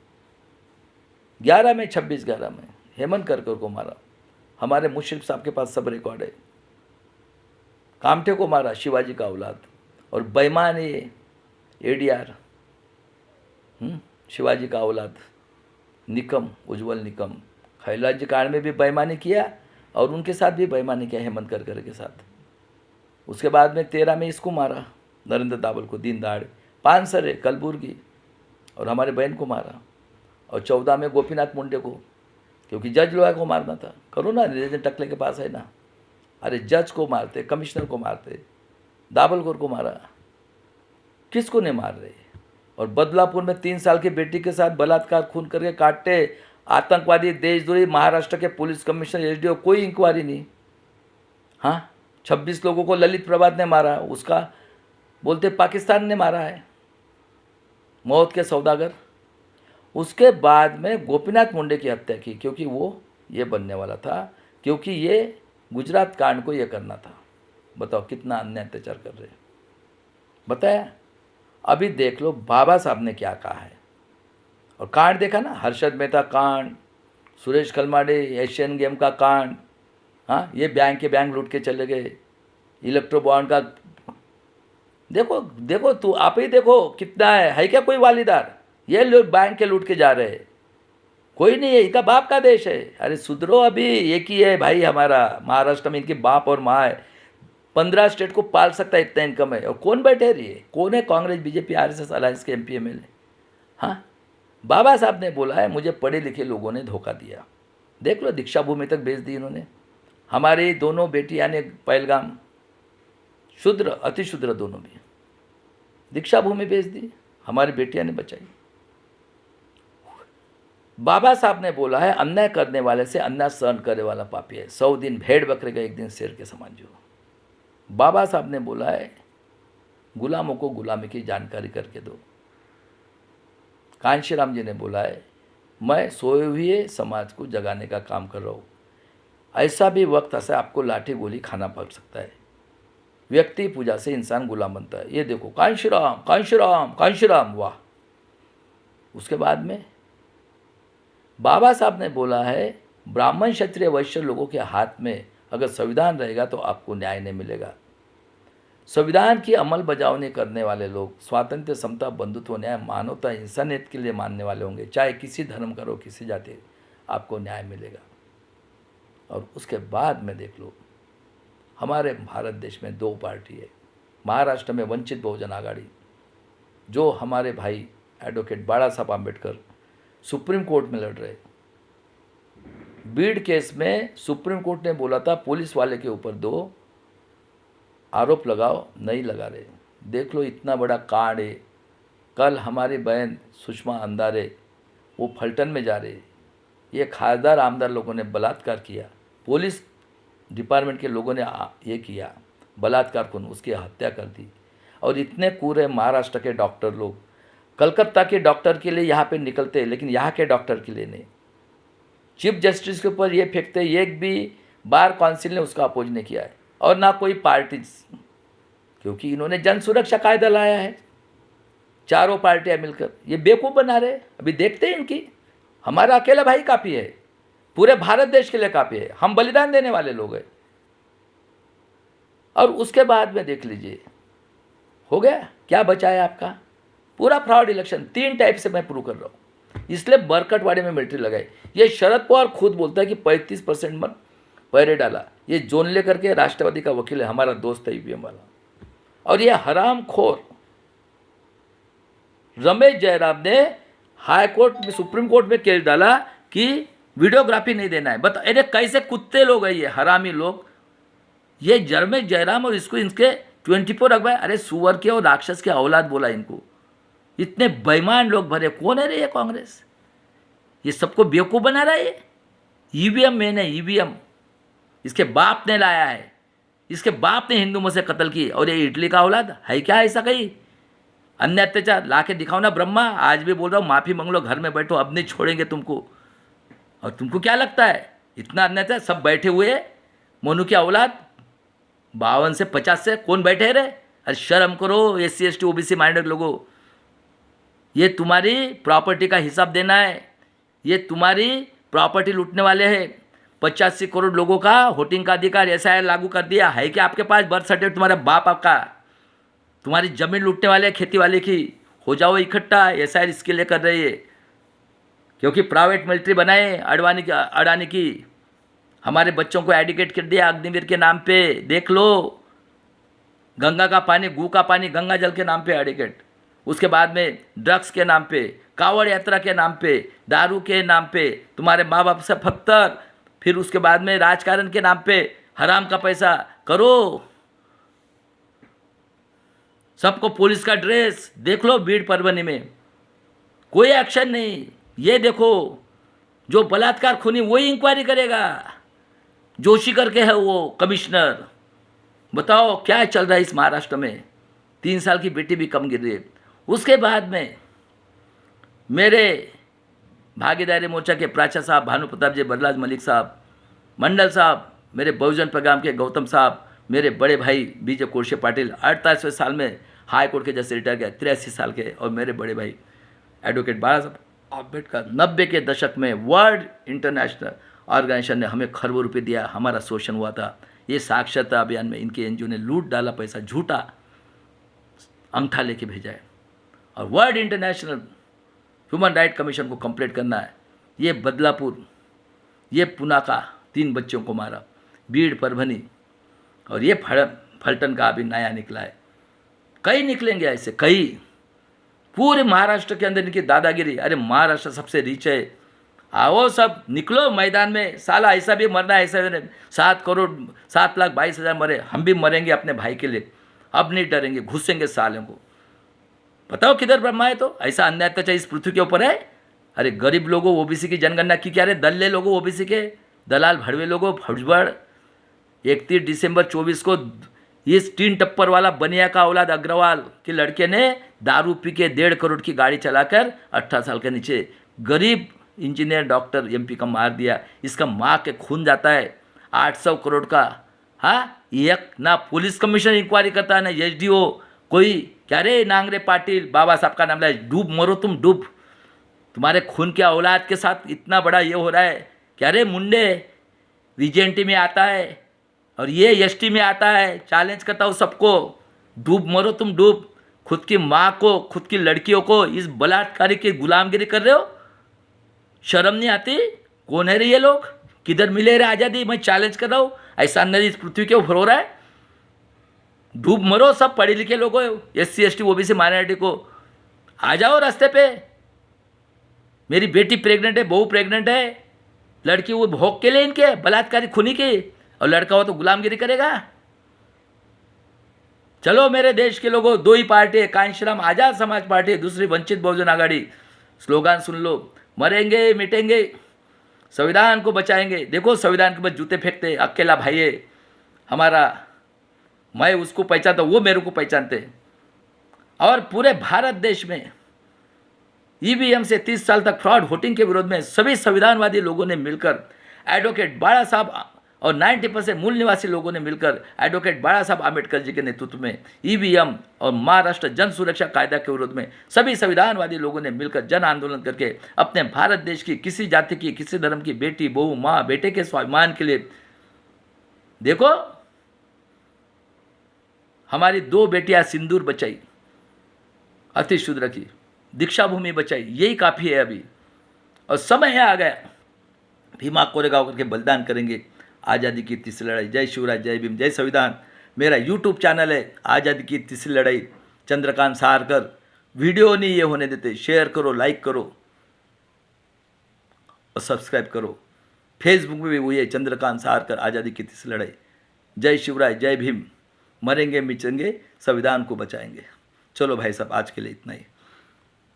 11 में 26/11 में हेमंत करकर को मारा। हमारे मुशर्रफ साहब के पास सब रिकॉर्ड है। कामठे को मारा, शिवाजी का औलाद, और बेईमान ये ADR, शिवाजी का औलाद निकम, उज्जवल निकम, खैलाजी कांड में भी बेईमानी किया और उनके साथ भी बेईमानी किया, हेमंत करकर के साथ। उसके बाद में 13 में इसको मारा, नरेंद्र दाभोल को, दिन दहाड़े। 5 सर कलबुर्गी, और हमारे बहन को मारा। और 14 में गोपीनाथ मुंडे को, क्योंकि जज लोया को मारना था। करो ना, निरंजन टकले के पास है ना। अरे जज को मारते, कमिश्नर को मारते, दाभोलकर को मारा, किसको नहीं मार रहे? और बदलापुर में 3 साल की बेटी के साथ बलात्कार, खून करके काटे आतंकवादी, देशद्रोही, महाराष्ट्र के पुलिस कमिश्नर, SDO, कोई इंक्वायरी नहीं। हाँ, 26 लोगों को ललित प्रभात ने मारा, उसका बोलते पाकिस्तान ने मारा है, मौत के सौदागर। उसके बाद में गोपीनाथ मुंडे की हत्या की, क्योंकि वो ये बनने वाला था, क्योंकि ये गुजरात कांड को ये करना था। बताओ कितना अन्याय अत्याचार कर रहे हैं, बताया। अभी देख लो बाबा साहब ने क्या कहा है। और कांड देखा ना, हर्षद मेहता कांड, सुरेश खलमाडे एशियन गेम का कांड, हाँ, ये बैंक के बैंक लूट के चले गए, इलेक्ट्रो बॉन्ड का। देखो देखो, तू आप ही देखो कितना है क्या कोई वालीदार? ये लोग बैंक के लूट के जा रहे हैं, कोई नहीं है, इनका बाप का देश है। अरे सुधरो, अभी एक ही है भाई हमारा महाराष्ट्र में, इनके बाप और माँ है। 15 स्टेट को पाल सकता है, इतना इनकम है। और कौन बैठे रही है? कौन है? कांग्रेस, BJP, RSS अलायंस के MP MLA। हाँ, बाबा साहब ने बोला है मुझे पढ़े लिखे लोगों ने धोखा दिया। देख लो, दीक्षा भूमि तक भेज दी इन्होंने। हमारी दोनों बेटी यानी पहलगाम, शूद्र अति शूद्र दोनों भी, दीक्षा भूमि भेज दी, हमारी बेटियां ने बचाई। बाबा साहब ने बोला है अन्याय करने वाले से अन्याय सहन करने वाला पापी है। 100 दिन भेड़ बकरे का, 1 दिन शेर के समान जो। बाबा साहब ने बोला है गुलामों को गुलामी की जानकारी करके दो। कांशीराम जी ने बोला है मैं सोए हुए समाज को जगाने का काम कर रहा हूँ। ऐसा भी वक्त ऐसा आपको लाठी गोली खाना पड़ सकता है। व्यक्ति पूजा से इंसान गुलाम बनता है। ये देखो, कांशीराम कांशीराम कांशीराम, वाह। उसके बाद में बाबा साहब ने बोला है ब्राह्मण क्षत्रिय वैश्य लोगों के हाथ में अगर संविधान रहेगा तो आपको न्याय नहीं मिलेगा। संविधान की अमल बजावनी करने वाले लोग स्वातंत्र्य, समता, बंधुत्व, न्याय, मानवता, इंसानियत के लिए मानने वाले होंगे, चाहे किसी धर्म का हो, किसी जाति, आपको न्याय मिलेगा। और उसके बाद में देख लो, हमारे भारत देश में 2 पार्टी है। महाराष्ट्र में वंचित बहुजन आघाड़ी, जो हमारे भाई एडवोकेट बाला साहब आम्बेडकर सुप्रीम कोर्ट में लड़ रहे। बीड केस में सुप्रीम कोर्ट ने बोला था पुलिस वाले के ऊपर 2 आरोप लगाओ, नहीं लगा रहे। देख लो, इतना बड़ा कांड है। कल हमारी बहन सुषमा अंधारे वो फलटन में जा रहे, ये खासदार आमदार लोगों ने बलात्कार किया, पुलिस डिपार्टमेंट के लोगों ने ये किया बलात्कार को, उसकी हत्या कर दी। और इतने पूरे महाराष्ट्र के डॉक्टर लोग कलकत्ता के डॉक्टर के लिए यहाँ पे निकलते हैं, लेकिन यहाँ के डॉक्टर के लिए नहीं। चीफ जस्टिस के ऊपर ये फेंकते, एक भी बार काउंसिल ने उसका अपोज नहीं किया है, और ना कोई पार्टी, क्योंकि इन्होंने जन सुरक्षा कायदा लाया है। चारों पार्टियां मिलकर ये बेवकूफ़ बना रहे। अभी देखते हैं इनकी। हमारा अकेला भाई काफ़ी है, पूरे भारत देश के लिए काफ़ी है। हम बलिदान देने वाले लोग हैं। और उसके बाद में देख लीजिए, हो गया क्या बचा है आपका? पूरा फ्रॉड इलेक्शन 3 टाइप से मैं प्रूव कर रहा हूँ। इसलिए बरकटवाड़े में मिलिट्री लगाई। ये शरद पवार खुद बोलता है कि 35% मत पैरे डाला। ये जोन लेकर के राष्ट्रवादी का वकील है, हमारा दोस्त है EVM वाला। और ये हरामखोर रमेश जयराम ने हाई कोर्ट में, सुप्रीम कोर्ट में केस डाला कि वीडियोग्राफी नहीं देना है। बता, अरे कैसे कुत्ते लोग हैं ये, हरामी लोग। ये रमेश जयराम और इसको इनके 24 अखबार, अरे सुअर के और राक्षस के औलाद बोला इनको। इतने बेईमान लोग भरे। कौन है रे ये कांग्रेस? ये सबको बेवकूफ़ बना रहा है। EVM मैंने EVM इसके बाप ने लाया है। इसके बाप ने हिंदू में से कत्ल की। और ये इटली का औलाद है क्या? ऐसा कहीं अन्य अत्याचार ला के दिखाओ ना ब्रह्मा। आज भी बोल रहा हूँ, माफ़ी मांग लो, घर में बैठो, अब नहीं छोड़ेंगे तुमको। और तुमको क्या लगता है इतना अन्याय? सब बैठे हुए मोनू की औलाद 52 से 50 से कौन बैठे रहे? अरे शर्म करो SC ST OBC माइनॉरिटी लोगों, ये तुम्हारी प्रॉपर्टी का हिसाब देना है, ये तुम्हारी प्रॉपर्टी लूटने वाले हैं। 85 करोड़ लोगों का वोटिंग का अधिकार SIR लागू कर दिया है कि आपके पास बर्थ सर्टिफिकेट तुम्हारे बाप आपका, तुम्हारी जमीन लूटने वाले खेती वाले की, हो जाओ इकट्ठा। SIR इसके लिए कर रही है क्योंकि प्राइवेट मिलिट्री बनाए अडानी की, हमारे बच्चों को एडुकेट कर दिया अग्निवीर के नाम पे। देख लो, गंगा का पानी, गू का पानी, गंगा जल के नाम पे एडुकेट, उसके बाद में ड्रग्स के नाम पे, कावड़ यात्रा के नाम पे, दारू के नाम पे तुम्हारे माँ बाप से फत्तर, फिर उसके बाद में राजकारण के नाम पे हराम का पैसा करो। सबको पुलिस का ड्रेस देख लो, भीड़ परवनी में कोई एक्शन नहीं। ये देखो, जो बलात्कार खूनी वही इंक्वायरी करेगा, जोशी करके है वो कमिश्नर। बताओ क्या चल रहा है इस महाराष्ट्र में? 3 साल की बेटी भी कम गिर रही है। उसके बाद में मेरे भागीदारी मोर्चा के प्राचा साहब, भानु प्रताप जी, बरलाज मलिक साहब, मंडल साहब, मेरे बहुजन पैगाम के गौतम साहब, मेरे बड़े भाई बीजे कोरशे पाटिल 48वें साल में हाई कोर्ट के जज से रिटायर किया, 83 साल के, और मेरे बड़े भाई एडवोकेट बाला साहब अम्बेडकर 90 के दशक में वर्ल्ड इंटरनेशनल ऑर्गेनाइजेशन ने हमें खरबों रुपये दिया, हमारा शोषण हुआ था। ये साक्षरता अभियान में इनके NGO ने लूट डाला पैसा, झूठा अंगठा लेके भेजा है। और world international human right commission को कंप्लीट करना है। ये बदलापुर, ये पुना का 3 बच्चों को मारा, बीड़ परभनी, और ये फलटन का अभी नया निकला है। कई निकलेंगे ऐसे, कई पूरे महाराष्ट्र के अंदर इनकी दादागिरी। अरे महाराष्ट्र सबसे रिच है, आओ सब निकलो मैदान में। साला ऐसा भी मरना है, ऐसा भी 7 करोड़ 7,22,000 मरे, हम भी मरेंगे अपने भाई के लिए, अब नहीं डरेंगे, घुसेंगे सालों को। बताओ किधर ब्रह्मा है? तो ऐसा अन्याय अत्याचार इस पृथ्वी के ऊपर है? अरे गरीब लोगों, OBC की जनगणना की क्या रे? दल्ले लोगों, OBC के दलाल भड़वे लोगों, फौजबड़। 31 दिसंबर 24 को इस 3 टप्पर वाला बनिया का औलाद अग्रवाल के लड़के ने दारू पी के 1.5 करोड़ की गाड़ी चलाकर 18 साल के नीचे गरीब इंजीनियर डॉक्टर MP का मार दिया। इसका माँ के खून जाता है 800 करोड़ का। हाँ, एक ना पुलिस कमिश्नर इंक्वायरी करता है ना SDO, कोई क्या रे नांगरे पाटिल, बाबा साहब का नाम लाए, डूब मरो तुम डूब। तुम्हारे खून के औलाद के साथ इतना बड़ा ये हो रहा है क्या रे मुंडे? VJNT में आता है और ये ST में आता है, चैलेंज करता हूँ सबको, डूब मरो तुम डूब। खुद की माँ को, खुद की लड़कियों को इस बलात्कारी की गुलामगिरी कर रहे हो, शर्म नहीं आती? कौन है रे ये लोग? किधर मिले रे आज़ादी? मैं चैलेंज कर रहा हूँ, ऐसा नहीं इस पृथ्वी के ऊपर हो रहा है। डूब मरो सब पढ़े लिखे लोगों, SC ST OBC माइनॉरिटी को, आ जाओ रास्ते पे। मेरी बेटी प्रेग्नेंट है, बहू प्रेग्नेंट है, लड़की वो भोग के लिए इनके बलात्कारी खूनी की, और लड़का हो तो गुलामगिरी करेगा। चलो मेरे देश के लोगों, 2 ही पार्टी है, कांशीराम आजाद समाज पार्टी, दूसरी वंचित बहुजन आघाड़ी। स्लोगान सुन लो, मरेंगे मिटेंगे, संविधान को बचाएंगे। देखो संविधान के बाद जूते फेंकते, अकेला भाई है हमारा, मैं उसको पहचानता, वो मेरे को पहचानते। और पूरे भारत देश में EVM से 30 साल तक फ्रॉड वोटिंग के विरोध में सभी संविधानवादी लोगों ने मिलकर, एडवोकेट बाला साहब और 90% मूल निवासी लोगों ने मिलकर एडवोकेट बाला साहब आम्बेडकर जी के नेतृत्व में EVM और महाराष्ट्र जन सुरक्षा कायदा के विरोध में सभी संविधानवादी लोगों ने मिलकर जन आंदोलन करके अपने भारत देश की किसी जाति की, किसी धर्म की बेटी, बहू, माँ, बेटे के स्वाभिमान के लिए, देखो हमारी 2 बेटियां सिंदूर बचाई, अति शूद्र की दीक्षा भूमि बचाई, यही काफ़ी है अभी। और समय आ गया, भीमा कोरेगांव करके बलिदान करेंगे आज़ादी की तीसरी लड़ाई। जय शिवराज, जय भीम, जय संविधान। मेरा YouTube चैनल है आज़ादी की तीसरी लड़ाई, चंद्रकांत सहारकर। वीडियो नहीं ये होने देते, शेयर करो, लाइक करो और सब्सक्राइब करो। फेसबुक में भी वही है, चंद्रकांत सहारकर, आज़ादी की तीसरी लड़ाई। जय शिवराज, जय भीम, मरेंगे मिटेंगे, संविधान को बचाएंगे। चलो भाई साहब, आज के लिए इतना ही।